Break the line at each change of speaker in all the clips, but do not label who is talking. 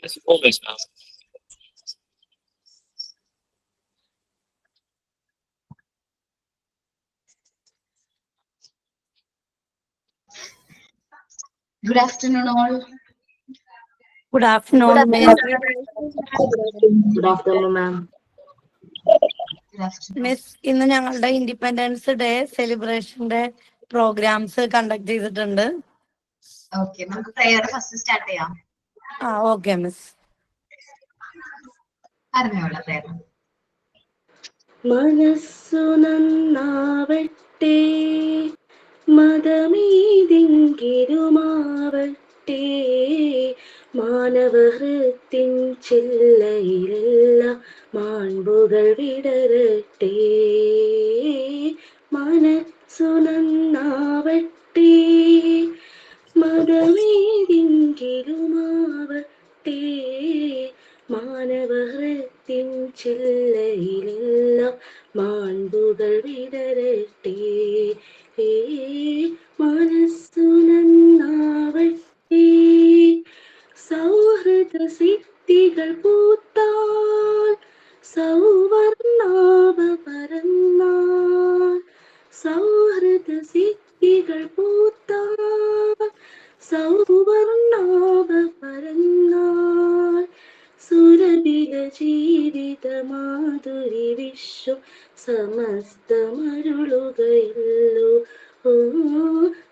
As always, ma'am.
Good afternoon, all.
Good afternoon, Miss.
Good afternoon, ma'am.
Good afternoon.
Miss ഇന്ന് ഞങ്ങളുടെ independence day സെലിബ്രേഷന്റെ programmes conduct ചെയ്തിട്ടുണ്ട്.
Okay, നമുക്ക് prayer first start ചെയ്യാം.
Okay miss.
ആരംഭിക്കാനുള്ള prayer.
മനസ്സു നന്നാവട്ടെ, മതമേതെങ്കിലുമാവട്ടെ, മാനവഹൃത്തിൻ ചില്ലയിലെല്ലാം മാൺപുകൾ വിടരട്ടെ. മനസ്സു നന്നാവട്ടെ, മതമേതെങ്കിലുമാവട്ടെ, മാനവഹൃത്തിൻ ചില്ലയിലെല്ലാം മാൺപുകൾ വിടരട്ടെ. മനസ്സു നന്നാവട്ടെ, സൗഹൃദ സിദ്ധികൾ പൂത്താൽ, സൗവർണാഭ പരന്നാൽ, സൗഹൃദ സിദ്ധികൾ പൂത്താൽ, സൗവർണാഭ പരന്നാൽ, സുരഭില ജീവിത മാധുരി വിശ്വം സമസ്തമരുളുകയല്ലോ.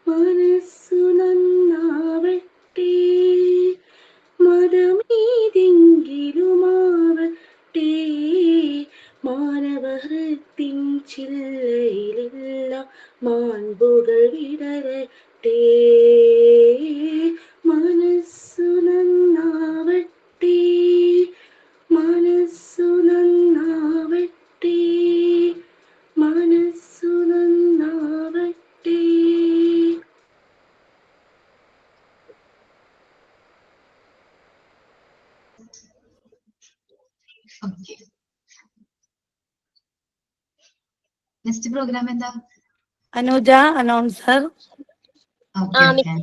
മനസ്സു നന്നാവട്ടെ, മതമേതെങ്കിലുമാവട്ടെ, മാനവഹൃത്തിൻ ചില്ലയിലെല്ലാം മാൺപുകൾ വിടരട്ടെ. മനസ്സു നന്നാവട്ടെ, മനസ്സു നന്നാവട്ടെ, മനസ്സു നന്നാവട്ടെ.
Okay. Next program എന്താ?
Anuja announcer.
Okay, okay.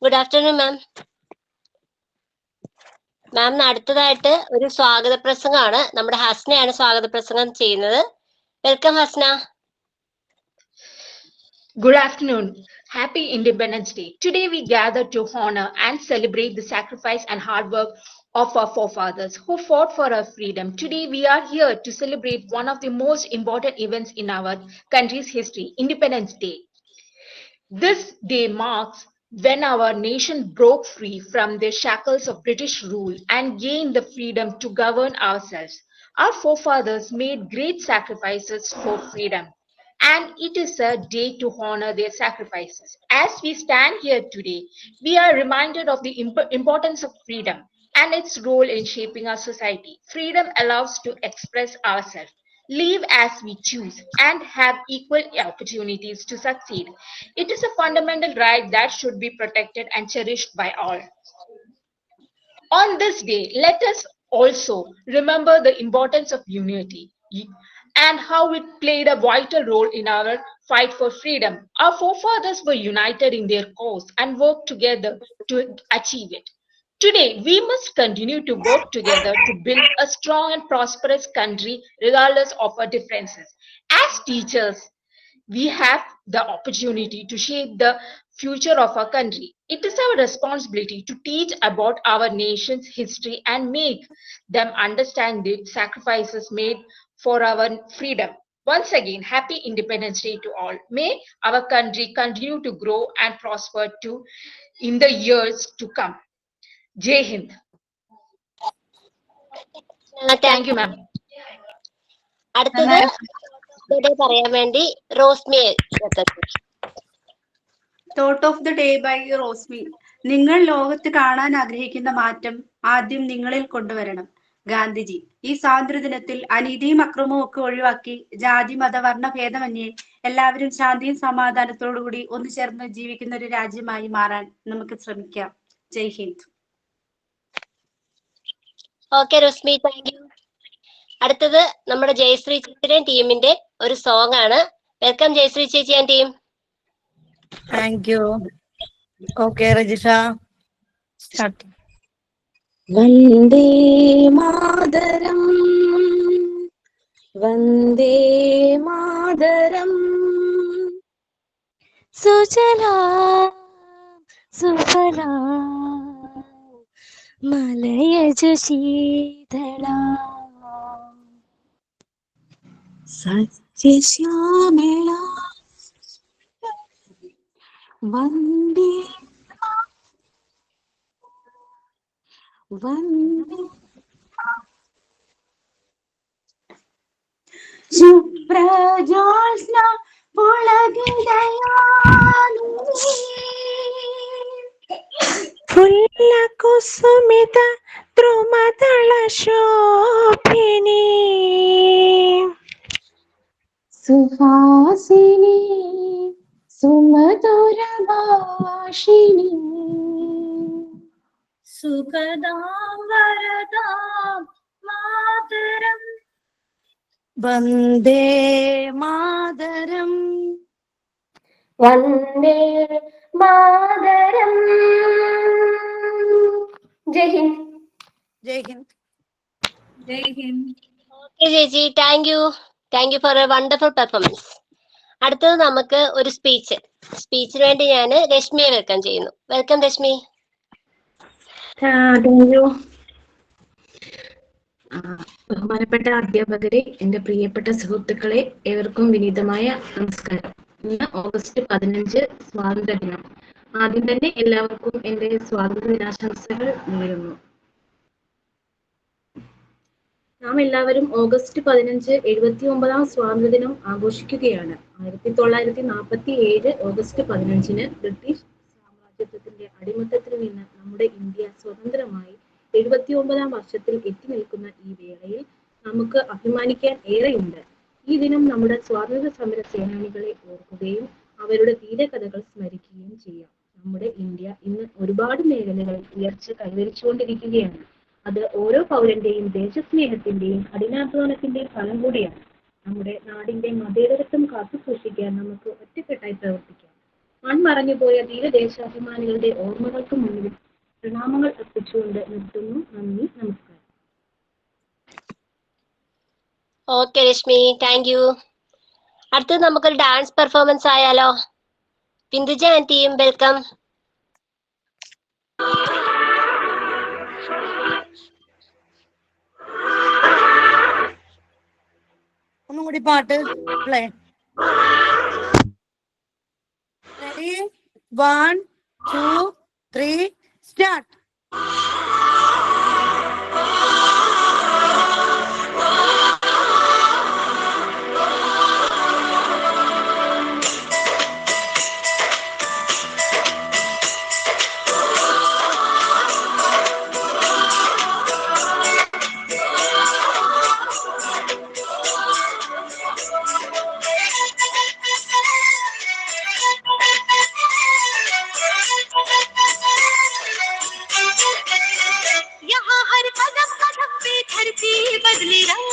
Good afternoon മാം. മാമിന് അടുത്തതായിട്ട് ഒരു സ്വാഗത പ്രസംഗമാണ്. നമ്മുടെ ഹസ്നയാണ് സ്വാഗത പ്രസംഗം ചെയ്യുന്നത്. Welcome Hasna.
Good afternoon. Happy Independence Day. Today we gather to honor and celebrate the sacrifice and hard work of our forefathers who fought for our freedom. Today we are here to celebrate one of the most important events in our country's history, Independence Day. This day marks when our nation broke free from the shackles of British rule and gained the freedom to govern ourselves. Our forefathers made great sacrifices for freedom, and it is a day to honor their sacrifices. As we stand here today, we are reminded of the importance of freedom and its role in shaping our society. Freedom allows us to express ourselves, live as we choose, and have equal opportunities to succeed. It is a fundamental right that should be protected and cherished by all. On this day, let us also remember the importance of unity and how it played a vital role in our fight for freedom. Our forefathers were united in their cause and worked together to achieve it. Today, we must continue to work together to build a strong and prosperous country regardless of our differences. As teachers, we have the opportunity to shape the future of our country. It is our responsibility to teach about our nation's history and make them understand the sacrifices made for our freedom. Once again, happy Independence Day to all. May our country continue to grow and prosper in the years to come. Jai Hind. Thank you, ma'am.
അടുത്തത് പറയാൻ വേണ്ടി Rosmi.
Thought of the day by Rosmi. നിങ്ങൾ ലോകത്ത് കാണാൻ ആഗ്രഹിക്കുന്ന മാറ്റം ആദ്യം നിങ്ങളിൽ കൊണ്ടുവരണം. ഗാന്ധിജി. ഈ സ്വാതന്ത്ര്യ ദിനത്തിൽ അനീതിയും അക്രമവും ഒക്കെ ഒഴിവാക്കി ജാതി മത വർണ്ണ ഭേദമന്യേ എല്ലാവരും ശാന്തിയും സമാധാനത്തോടുകൂടി ഒന്നു ചേർന്ന് ജീവിക്കുന്ന ഒരു രാജ്യമായി മാറാൻ നമുക്ക് ശ്രമിക്കാം. Jai Hind.
Okay Rosmi, thank you. അടുത്തത് നമ്മുടെ ജയശ്രീ ചേച്ചിയുടെയും ടീമിന്റെ ഒരു സോങ് ആണ്. വെൽക്കം ജയശ്രീ ചേച്ചി and team.
Thank you. Okay Rajisha, start.
വന്ദേ മാതരം വന്ദേ മാതരം സുജലാ സുഫലാ മലയജ ശീതളാ സത്യശ്യാമളാ വന്ദേ വന്ദേ ശുഭ്രജോത്സ്ന പുളകിതയാമിനീ ഫുല്ലകുസുമിത ദ്രുമദള ശോഭിനീ സുഹാസിനി സുമധുര ഭാഷിണി
സുഖദാം വരദാം മാതരം വന്ദേ മാതരം
വന്ദേ മാതരം. ജയ് ഹിന്ദ്.
ജയ് ഹിന്ദ്.
ജയ് ഹിന്ദ്.
ഓക്കെ ചേച്ചി, thank you for a wonderful performance. അടുത്തത് നമുക്ക് ഒരു സ്പീച്ചിന് വേണ്ടി ഞാൻ രശ്മിയെ വെൽക്കം ചെയ്യുന്നു. വെൽക്കം രശ്മി.
Thank you. ബഹുമാനപ്പെട്ട അധ്യാപകരെ, എന്റെ പ്രിയപ്പെട്ട സുഹൃത്തുക്കളെ, ഏവർക്കും വിനീതമായ നമസ്കാരം. ഇന്ന് ഓഗസ്റ്റ് 15 സ്വാതന്ത്ര്യ ദിനം. ആദ്യം തന്നെ എല്ലാവർക്കും എന്റെ സ്വാതന്ത്ര്യ ദിനാശംസകൾ നേരുന്നു. നാം എല്ലാവരും ഓഗസ്റ്റ് 15 79ാം സ്വാതന്ത്ര്യദിനം ആഘോഷിക്കുകയാണ്. 1947 ഓഗസ്റ്റ് 15-ന് ബ്രിട്ടീഷ് സാമ്രാജ്യത്വത്തിന്റെ അടിമത്തത്തിൽ നിന്ന് നമ്മുടെ ഇന്ത്യ സ്വതന്ത്രമായി 79ാം വർഷത്തിൽ എത്തി നിൽക്കുന്ന ഈ വേളയിൽ നമുക്ക് അഭിമാനിക്കാൻ ഏറെയുണ്ട്. ഈ ദിനം നമ്മുടെ സ്വാതന്ത്ര്യ സമര സേനാനികളെ ഓർക്കുകയും അവരുടെ ധീരകഥകൾ സ്മരിക്കുകയും ചെയ്യാം. നമ്മുടെ ഇന്ത്യ ഇന്ന് ഒരുപാട് മേഖലകളിൽ ഉയർച്ച കൈവരിച്ചുകൊണ്ടിരിക്കുകയാണ്. അത് ഓരോ പൗരന്റെയും ദേശസ്നേഹത്തിന്റെയും കഠിനാധ്വാനത്തിന്റെയും ഫലം കൂടിയാണ്. നമ്മുടെ നാടിന്റെ മതേതരത്വം കാത്തു സൂക്ഷിക്കാൻ നമുക്ക് ഒറ്റക്കെട്ടായി പ്രവർത്തിക്കാം. മൺമറഞ്ഞുപോയ ധീരദേശാഭിമാനികളുടെ ഓർമ്മകൾക്ക് മുന്നിൽ പ്രണാമങ്ങൾ അർപ്പിച്ചുകൊണ്ട് നിർത്തുന്നു. നന്ദി, നമസ്കാരം.
Okay Rashmi, thank you. അടുത്തത് നമുക്കൊരു ഡാൻസ് പെർഫോമൻസ് ആയാലോ? Binduja and team, welcome.
ഒന്നും കൂടി പാട്ട് പ്ലേ. റെഡി? 1 2 3 സ്റ്റാർട്ട്.
बदले रंग,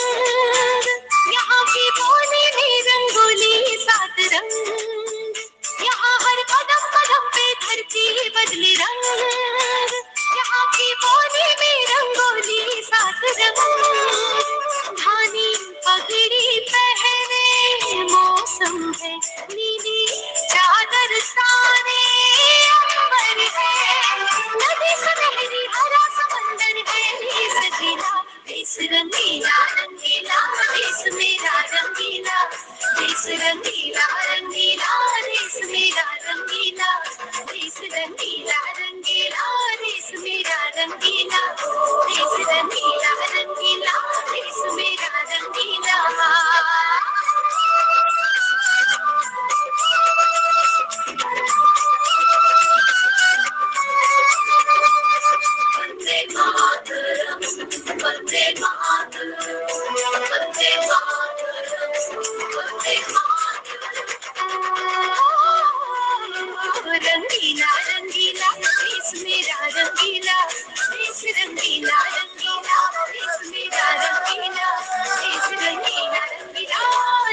यहाँ की बोली में रंगोली सात रंग, यहाँ हर कदम कदम पे धरती बदले रंग, यहाँ की बोली में रंगोली सात रंग, धानी पगड़ी पहने मौसम है नीली चादर साने अंबर है, नदी सुनहरी हरा समंदर है सजीला, देश रंगीला रंगीला देश मेरा रंगीला, देश रंगीला रंगीला देश मेरा रंगीला, देश रंगीला रंगीला देश मेरा रंगीला, देश रंगीला रंगीला देश मेरा रंगीला. वंदे मातरम वंदे मातरम वंदे मातरम वंदे मातरम. रंगीला रंगीला देश मेरा रंगीला, देश रंगीला रंगीला देश मेरा रंगीला, देश रंगीला रंगीला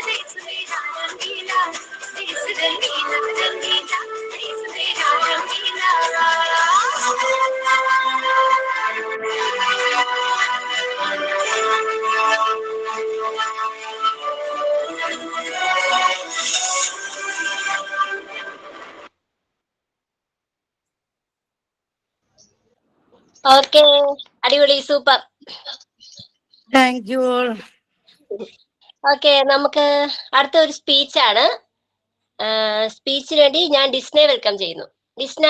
देश मेरा रंगीला, देश रंगीला रंगीला देश मेरा रंगीला.
ഓക്കെ, അടിപൊളി, സൂപ്പർ.
Thank you.
ഓക്കെ, നമുക്ക് അടുത്ത ഒരു സ്പീച്ചാണ്. സ്പീച്ചിന് വേണ്ടി ഞാൻ ഡിസ്നെ വെൽക്കം ചെയ്യുന്നു. ഡിസ്ന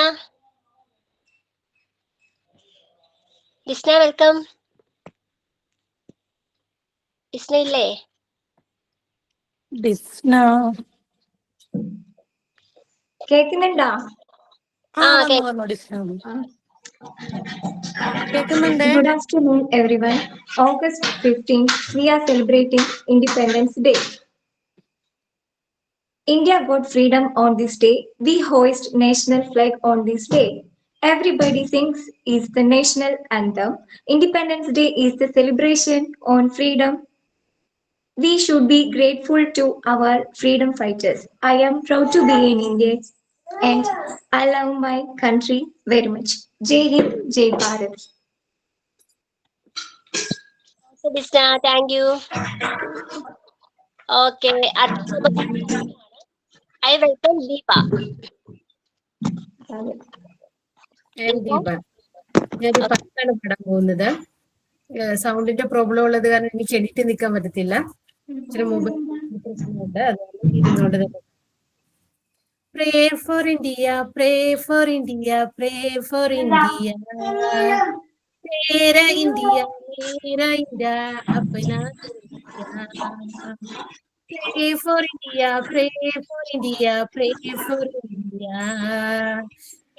വെൽക്കം. ഡിസ്ന ഇല്ലേ?
ഡിസ്ന
കേക്കുന്നുണ്ടോ?
വന്നു ഡിസ്ന കേൾക്കുന്നുണ്ട്.
Good afternoon, everyone. August 15th, we are celebrating Independence Day. India got freedom on this day. We hoist national flag on this day. Everybody sings is the national anthem. Independence Day is the celebration on freedom. We should be grateful to our freedom fighters. I am proud to be in India and I love my country very much. Jai Hind, Jai Bharat.
Disna, thank you. Okay, I welcome Deepa.
Deepa, ഞാനൊരു പാട്ടാണ് പാടാൻ പോകുന്നത്. സൗണ്ടിന്റെ problem ഉള്ളത് കാരണം എനിക്ക് എണീറ്റ് നിൽക്കാൻ പറ്റത്തില്ല. ഇച്ചിരി മൊബൈൽ പ്രശ്നമുണ്ട്, അതുകൊണ്ട് ഇരുന്നോണ്ട് തന്നെ. Pray for India, pray for India, pray for India. Mera India, apna India. Pray for India, pray for India, pray for India.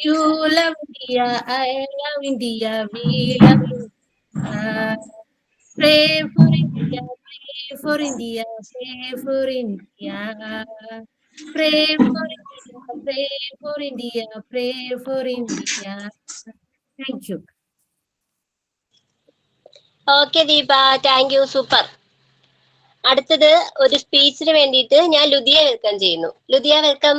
You love India, I love India, we love India. Pray for India, pray for India, pray for India. Pray for India, pray for India, pray for India. Thank you.
Okay Deepa, thank you, super. അടുത്തത് ഒരു സ്പീച്ചിന് വേണ്ടിയിട്ട് ഞാൻ ലുദിയ welcome ചെയ്യുന്നു. ലുദിയ welcome.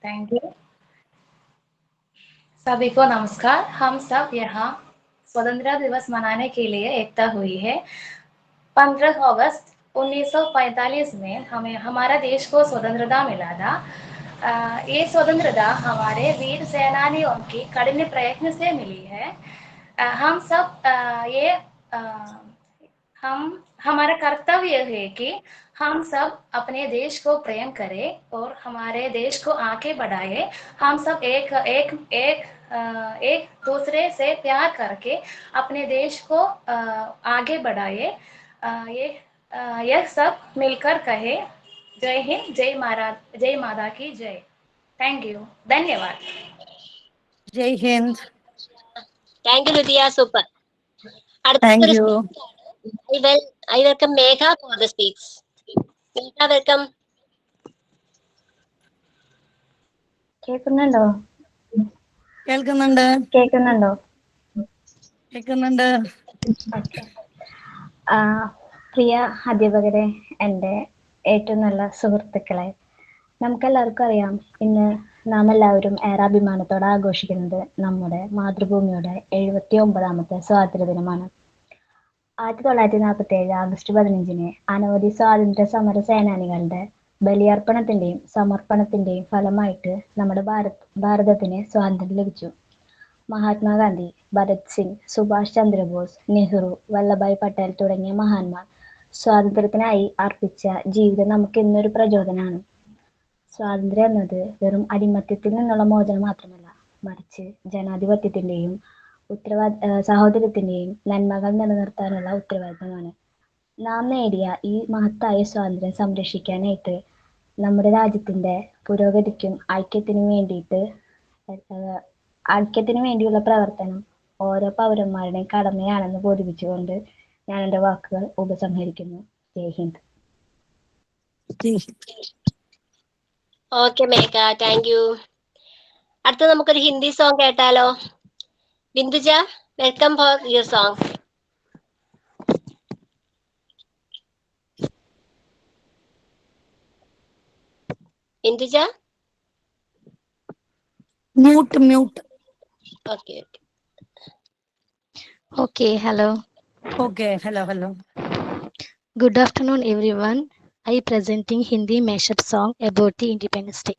Thank you. सभी को नमस्कार। हम सब यहाँ स्वतंत्रता दिवस मनाने के लिए एकता हुई है। 15 अगस्त 1945 में हमें हमारा देश को स्वतंत्रता मिला था। ये स्वतंत्रता हमारे वीर सेनानियों की कठिन प्रयत्न से मिली है। हम सब हमारा कर्तव्य है कि हम सब अपने देश को प्रेम करें और हमारे देश को आगे बढ़ाए। हम सब एक दूसरे से प्यार करके अपने देश को आगे बढ़ाए। यह सब मिलकर कहे जय हिंद, जय माता की जय। थैंक यू, धन्यवाद।
Jai Hind.
Thank you Ludiya, super.
Thank you.
I welcome Megha for the speech. Megha, welcome.
കേൾക്കുന്നുണ്ടോ?
കേൾക്കുന്നുണ്ട്.
കേൾക്കുന്നുണ്ടോ?
കേൾക്കുന്നുണ്ട്.
പ്രിയ അധ്യാപകരെ, എൻ്റെ ഏറ്റവും നല്ല സുഹൃത്തുക്കളെ, നമുക്കെല്ലാവർക്കും അറിയാം, ഇന്ന് നാം എല്ലാവരും ഏറെ അഭിമാനത്തോടെ ആഘോഷിക്കുന്നത് നമ്മുടെ മാതൃഭൂമിയുടെ 79ാമത്തെ സ്വാതന്ത്ര്യ ദിനമാണ്. 1947 ആഗസ്റ്റ് 15 അനവധി സ്വാതന്ത്ര്യ സമര സേനാനികളുടെ ബലിയർപ്പണത്തിന്റെയും സമർപ്പണത്തിന്റെയും ഫലമായിട്ട് നമ്മുടെ ഭാരതത്തിന് സ്വാതന്ത്ര്യം ലഭിച്ചു. മഹാത്മാഗാന്ധി, ഭഗത് സിംഗ്, സുഭാഷ് ചന്ദ്രബോസ്, നെഹ്റു, വല്ലഭായ് പട്ടേൽ തുടങ്ങിയ മഹാന്മാർ സ്വാതന്ത്ര്യത്തിനായി അർപ്പിച്ച ജീവിതം നമുക്ക് ഇന്നൊരു പ്രചോദനമാണ്. സ്വാതന്ത്ര്യം എന്നത് വെറും അടിമത്യത്തിൽ നിന്നുള്ള മോചനം മാത്രമല്ല, മറിച്ച് ജനാധിപത്യത്തിന്റെയും സഹോദര്യത്തിന്റെയും നന്മകൾ നിലനിർത്താനുള്ള ഉത്തരവാദിത്തമാണ്. നാം നേടിയ ഈ മഹത്തായ സ്വാതന്ത്ര്യം സംരക്ഷിക്കാനായിട്ട് നമ്മുടെ രാജ്യത്തിന്റെ പുരോഗതിക്കും ഐക്യത്തിനു വേണ്ടിയുള്ള പ്രവർത്തനം ഓരോ പൗരന്മാരുടെയും കടമയാണെന്ന് ബോധിപ്പിച്ചുകൊണ്ട് ഞാൻ എൻ്റെ വാക്കുകൾ ഉപസംഹരിക്കുന്നു. Jai Hind.
Okay Megha, thank you. അടുത്ത നമുക്കൊരു ഹിന്ദി സോങ് കേട്ടാലോ? Binduja, welcome for your song. Binduja,
mute.
Okay.
Okay, hello.
Okay, hello.
Good afternoon, everyone. I presenting Hindi mashup song about the Independence Day.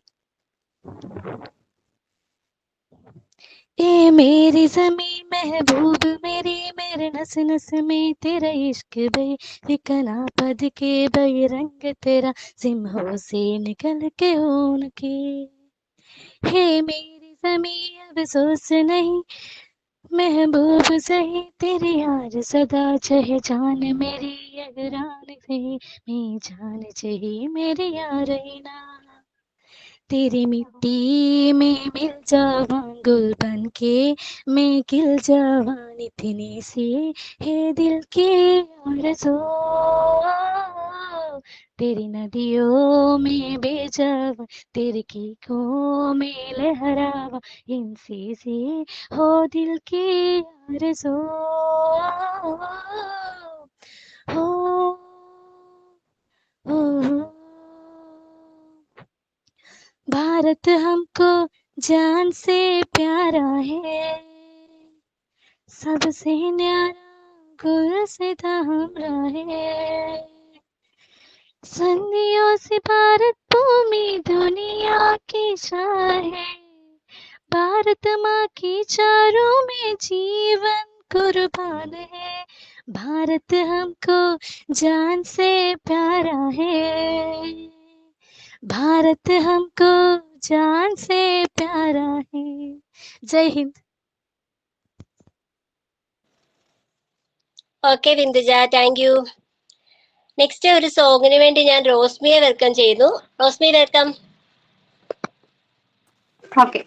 ए मेरी ज़मीं महबूब मेरी, मेरे नस नस में तेरा इश्क बेरिकना पद के बेरंग तेरा, सिम्हों से निकल के ऊन के। हे मेरी ज़मीं अफ़सोस नहीं, महबूब सही तेरी यार सदा, चाहे जान मेरी अगरान सही, मैं जान चाहिए मेरी यार ही ना। तेरी मिट्टी में मिल जावा गुल बन के, मैं खिल जावा इतनी सी है दिल की आरज़ू। तेरी नदियों में बह जावा, तेरी कीकों में लहरावा, इनसे सी हो दिल की आरज़ू। हो हो भारत हमको जान से प्यारा है, सबसे न्यारा गुल सिता हमरा है। सदियों से भारत भूमि दुनिया की शान है, भारत माँ की चारों में जीवन कुर्बान है। भारत हमको जान से प्यारा है, भारत हमको जान से प्यारा है। जय Hind.
Okay Binduja, thank you. Next ഒരു സോങ്ങിന് വേണ്ടി ഞാൻ റോസ്മിയെ വെൽക്കം ചെയ്യുന്നു. റോസ്മി, വെൽക്കം.
ഓക്കെ.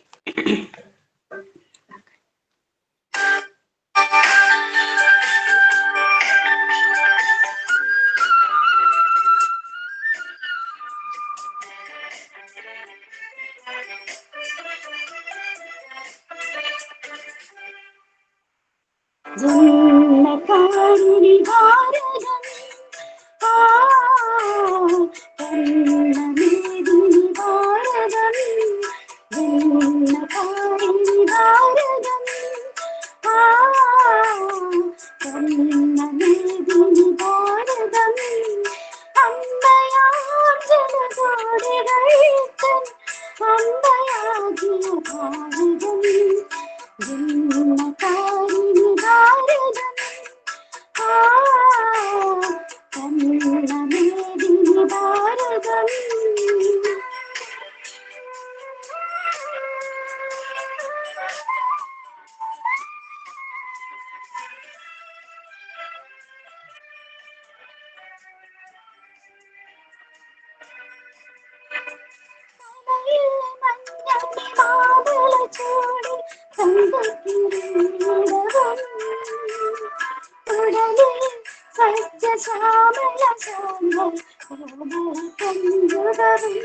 ജന്മകാരുണി ഭാരതം കരുണമേദിനി ഭാരതം, ജന്മകാരുണി ഭാരതം കരുണമേദിനി ഭാരതം, അമ്പയാർ ജനകോടികൾ തൻ അമ്പയാകിയ ഭാരതം, ജന്മകാരുണി ഭാരതം കരുണമേദിനി ഭാരതം. ചൂടി സന്ധ്യക്കിരീടവും ഉടലിൽ സസ്യശ്യാമള സോമൽ കോമളകഞ്ചുകവും,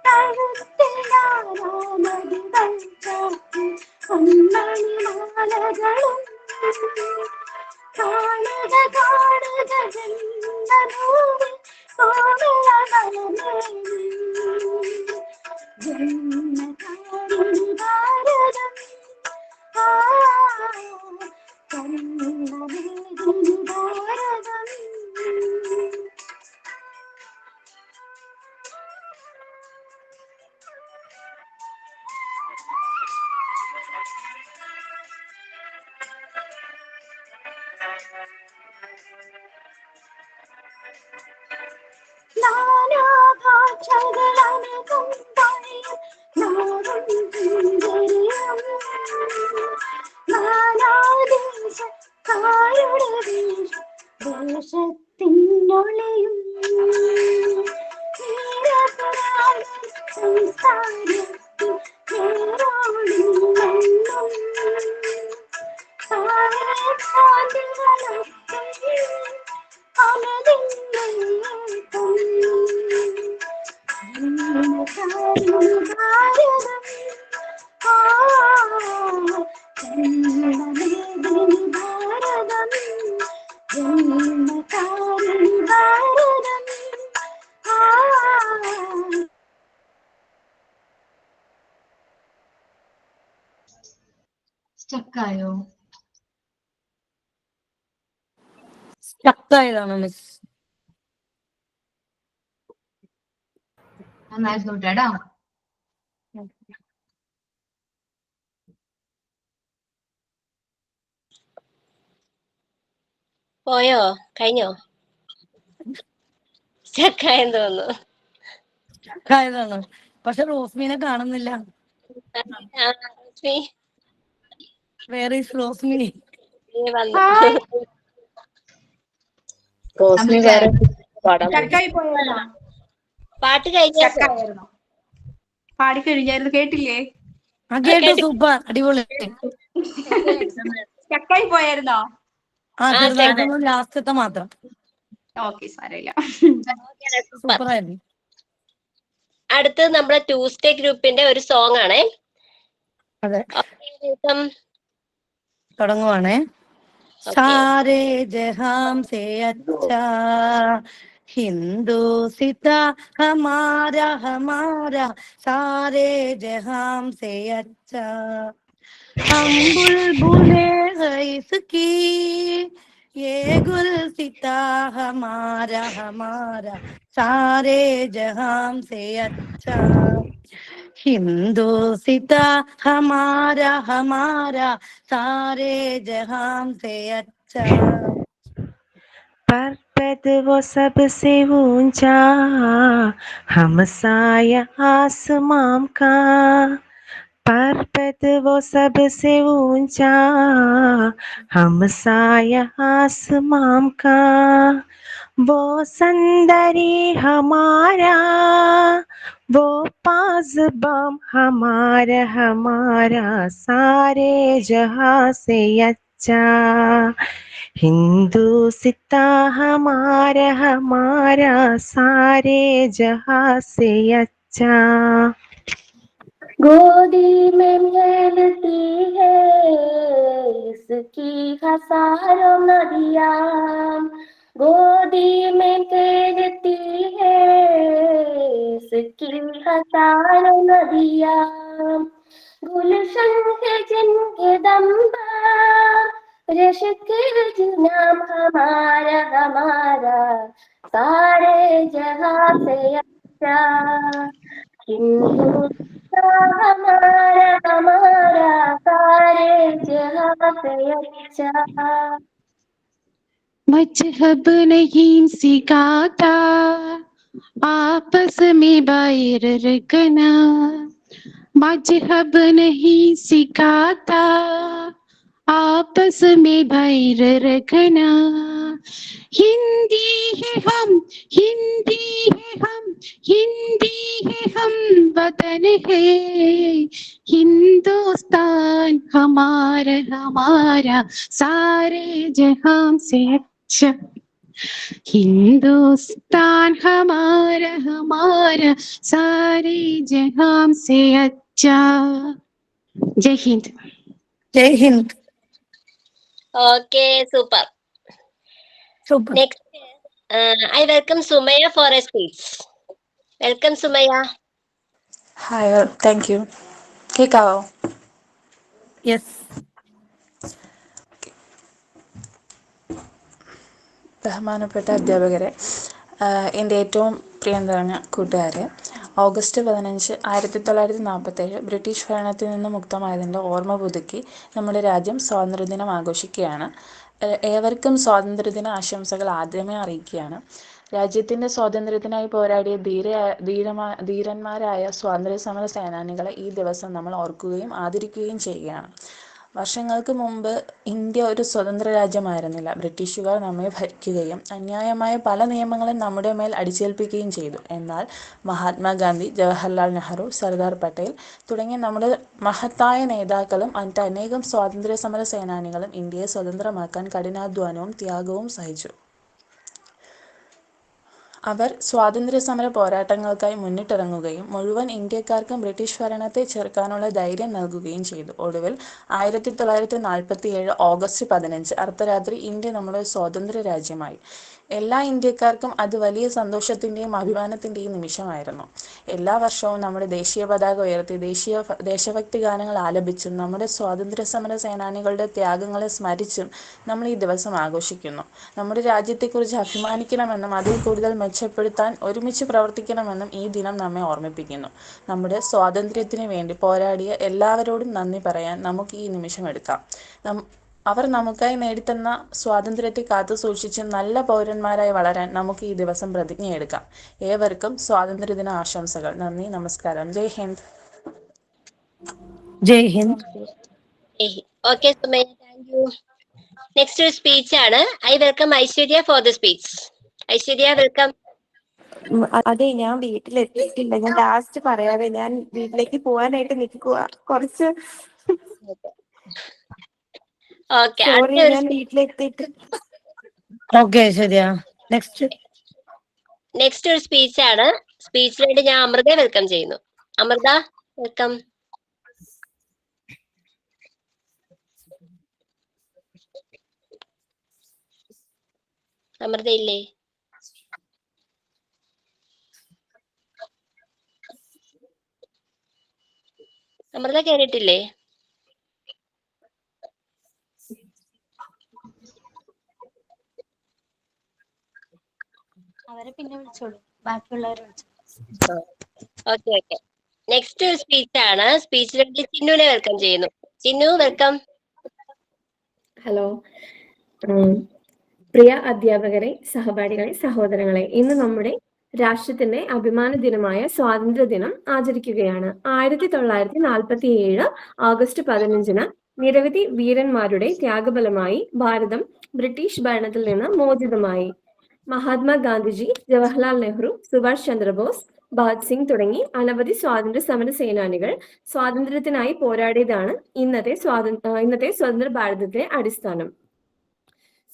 കഴുത്തിൽ നാനാമതികൾ ചാർത്തി പൊന്മണിമാലകളും, കാണുക കാണുക ജന്മഭൂമി കോമളമലമേനി, ജന്മകാരുണി ഭാരതം കരുണമേദിനി ഭാരതം. നാനാഭാഷകളനകം പറയും നാടും സുന്ദരിയും, നാനാദേശക്കാരുടെ വേഷത്തിനൊളിയും, സംസ്കാരത്തിൽ വേരോടുമെന്നും കാന്തികളൊക്കെ അമലിന്നേക്കും, ജന്മകാരുണി ഭാരതം കരുണമേദിനി ഭാരതം, ജന്മകാരുണി ഭാരതം.
സ്റ്റക്കായോ?
സ്റ്റക്കായതാണ് മിസ്.
നന്നായിരുന്നു കേട്ടോ.
പോയോ? കഴിഞ്ഞോ? സ്റ്റക്കായെന്ന് തോന്നുന്നു.
ായതാണ് പക്ഷെ റോസ്മീനെ കാണുന്നില്ല.
ആ, റോസ്മി,
വേറെ ഈസ് റോസ്മി?
നീ വന്നു.
റോസ്മി വേറെ പാടാൻ പോയി.
സ്റ്റക്കായി പോയായിരുന്നോ?
പാട്ട് കഴിഞ്ഞോ?
സ്റ്റക്കായിരുന്നു. പാടിക്കഴിഞ്ഞായിരുന്നു, കേട്ടില്ലേ?
ആ കേട്ടു, സൂപ്പർ, അടിപൊളി.
സ്റ്റക്കായി പോയായിരുന്നോ?
ആ ചെറുതായിട്ടൊന്നും ലാസ്റ്റത്തെ മാത്രം.
ഓക്കെ, സാരമില്ല.
സൂപ്പർ ആയിരുന്നു.
അടുത്തത് നമ്മുടെ ട്യൂസ്ഡേ ഗ്രൂപ്പിന്റെ ഒരു സോങ് ആണേ.
അതെ,
വെൽക്കം.
തുടങ്ങുവാണേ. സാരേ ജഹാം സേ അച്ഛാ ഹിന്ദുസിതാ ഹമാരാ ഹമാരാ സാരേ ജഹാം സേ അച്ഛാ हम बुलबुले हैं इसकी ये गुलसिता हमारा हमारा सारे जहां से अच्छा हिंदुसिता हमारा हमारा सारे जहां से अच्छा
पर्वत वो सबसे ऊंचा हमसाया आसमां का, पर्वत वो सबसे ऊंचा हमसाया आसमां का, वो संदरी हमारा वो पाज़बाम हमारा हमारा सारे जहां से अच्छा हिंदुसिता हमारा हमारा सारे जहां से अच्छा।
गोदी में खेलती है इसकी हजारों नदियाँ, गोदी में खेलती है इसकी हजारों नदियाँ, गुलशन है जिनके दम पर रश्क नाम हमारा हमारा सारे जहां से अच्छा हिंदू हमारा हमारा सारे जहां से अच्छा।
मजहब नहीं सिखाता आपस में बैर रखना, मजहब नहीं सिखाता आपस में बैर रखना, हिंदी है हम हिंदी है हम हिंदी है हम वतन है हिंदुस्तान हमारा हमारा सारे जहां से अच्छा हिंदुस्तान हमारा हमारा सारे जहां से अच्छा। जय हिंद.
जय Hind.
Okay, super. Next, I welcome Sumaya for a speech. Welcome, Sumaya.
Hi, thank you. കേൾക്കാവോ?
യെസ്.
ബഹുമാനപ്പെട്ട അധ്യാപകരെ, എൻ്റെ ഏറ്റവും പ്രിയം നിറഞ്ഞ കൂട്ടുകാരെ, ഓഗസ്റ്റ് 15 1947 ബ്രിട്ടീഷ് ഭരണത്തിൽ നിന്ന് മുക്തമായതിൻ്റെ ഓർമ്മ പുതുക്കി നമ്മുടെ രാജ്യം സ്വാതന്ത്ര്യദിനം ആഘോഷിക്കുകയാണ്. ഏവർക്കും സ്വാതന്ത്ര്യദിന ആശംസകൾ ആദ്യമേ അറിയിക്കുകയാണ്. രാജ്യത്തിൻ്റെ സ്വാതന്ത്ര്യത്തിനായി പോരാടിയ ധീരന്മാരായ സ്വാതന്ത്ര്യ സമര സേനാനികളെ ഈ ദിവസം നമ്മൾ ഓർക്കുകയും ആദരിക്കുകയും ചെയ്യുകയാണ്. വർഷങ്ങൾക്ക് മുമ്പ് ഇന്ത്യ ഒരു സ്വതന്ത്ര രാജ്യമായിരുന്നില്ല. ബ്രിട്ടീഷുകാർ നമ്മെ ഭരിക്കുകയും അന്യായമായ പല നിയമങ്ങളും നമ്മുടെ മേൽ അടിച്ചേൽപ്പിക്കുകയും ചെയ്തു. എന്നാൽ മഹാത്മാഗാന്ധി, ജവഹർലാൽ നെഹ്റു, സർദാർ പട്ടേൽ തുടങ്ങിയ നമ്മുടെ മഹത്തായ നേതാക്കളും മറ്റനേകം സ്വാതന്ത്ര്യ സമര സേനാനികളും ഇന്ത്യയെ സ്വതന്ത്രമാക്കാൻ കഠിനാധ്വാനവും ത്യാഗവും സഹിച്ചു. അവർ സ്വാതന്ത്ര്യ സമര പോരാട്ടങ്ങൾക്കായി മുന്നിട്ടിറങ്ങുകയും മുഴുവൻ ഇന്ത്യക്കാർക്കും ബ്രിട്ടീഷ് ഭരണത്തെ ചെറുക്കാനുള്ള ധൈര്യം നൽകുകയും ചെയ്തു. ഒടുവിൽ 1947 ഓഗസ്റ്റ് 15 അർദ്ധരാത്രി ഇന്ത്യ നമ്മുടെ സ്വതന്ത്ര രാജ്യമായി. എല്ലാ ഇന്ത്യക്കാർക്കും അത് വലിയ സന്തോഷത്തിൻ്റെയും അഭിമാനത്തിൻ്റെയും നിമിഷമായിരുന്നു. എല്ലാ വർഷവും നമ്മുടെ ദേശീയ പതാക ഉയർത്തി ദേശഭക്തി ഗാനങ്ങൾ ആലപിച്ചും നമ്മുടെ സ്വാതന്ത്ര്യ സമര സേനാനികളുടെ ത്യാഗങ്ങളെ സ്മരിച്ചും നമ്മൾ ഈ ദിവസം ആഘോഷിക്കുന്നു. നമ്മുടെ രാജ്യത്തെക്കുറിച്ച് അഭിമാനിക്കണമെന്നും അതിൽ കൂടുതൽ മെച്ചപ്പെടുത്താൻ ഒരുമിച്ച് പ്രവർത്തിക്കണമെന്നും ഈ ദിനം നമ്മെ ഓർമ്മിപ്പിക്കുന്നു. നമ്മുടെ സ്വാതന്ത്ര്യത്തിന് വേണ്ടി പോരാടിയ എല്ലാവരോടും നന്ദി പറയാൻ നമുക്ക് ഈ നിമിഷം എടുക്കാം. അവർ നമുക്കായി നേടിത്തന്ന സ്വാതന്ത്ര്യത്തെ കാത്തു സൂക്ഷിച്ച് നല്ല പൗരന്മാരായി വളരാൻ നമുക്ക് ഈ ദിവസം പ്രതിജ്ഞയെടുക്കാം. ഏവർക്കും സ്വാതന്ത്ര്യദിന ആശംസകൾ. നന്ദി, നമസ്കാരം. Jai Hind.
Jai Hind.
Okay Sumayya, thank you. Next ഒരു സ്പീച്ച് ആണ്. I welcome Aishwarya for the speech. Aishwarya, welcome.
അതെ, ഞാൻ വീട്ടിലെത്തിയിട്ടില്ല. ഞാൻ ലാസ്റ്റ് പറയാവേ. ഞാൻ വീട്ടിലേക്ക് പോവാനായിട്ട് നിൽക്കുക. കുറച്ച് സോറി, ഞാൻ വീട്ടിലെത്തിയിട്ട്.
ഓക്കെ ശരിയാ.
നെക്സ്റ്റ് ഒരു സ്പീച്ച് ആണ്. സ്പീച്ചിന് വേണ്ടി ഞാൻ അമൃതയെ വെൽക്കം ചെയ്യുന്നു. അമൃത, വെൽക്കം. അമൃത ഇല്ലേ? അമൃത കേറിയിട്ടില്ലേ?
അവരെ പിന്നെ വിളിച്ചോളൂ, ബാക്കിയുള്ളവരെ വിളിച്ചോളൂ.
Okay okay. നെക്സ്റ്റ് സ്പീച്ച് ആണ്. സ്പീച്ചിന് വേണ്ടി ചിന്നുവിനെ വെൽക്കം ചെയ്യുന്നു. ചിന്നു, വെൽക്കം.
ഹലോ, പ്രിയ അധ്യാപകരെ, സഹപാഠികളെ, സഹോദരങ്ങളെ, ഇന്ന് നമ്മുടെ രാഷ്ട്രത്തിന്റെ അഭിമാന ദിനമായ സ്വാതന്ത്ര്യ ദിനം ആചരിക്കുകയാണ്. 1947 ഓഗസ്റ്റ് 15 നിരവധി വീരന്മാരുടെ ത്യാഗഫലമായി ഭാരതം ബ്രിട്ടീഷ് ഭരണത്തിൽ നിന്ന് മോചിതമായി. മഹാത്മാഗാന്ധിജി, ജവഹർലാൽ നെഹ്റു, സുഭാഷ് ചന്ദ്രബോസ്, ഭഗത് സിംഗ് തുടങ്ങി അനവധി സ്വാതന്ത്ര്യ സമര സേനാനികൾ സ്വാതന്ത്ര്യത്തിനായി പോരാടിയതാണ് ഇന്നത്തെ സ്വതന്ത്ര ഭാരതത്തിലെ അടിസ്ഥാനം.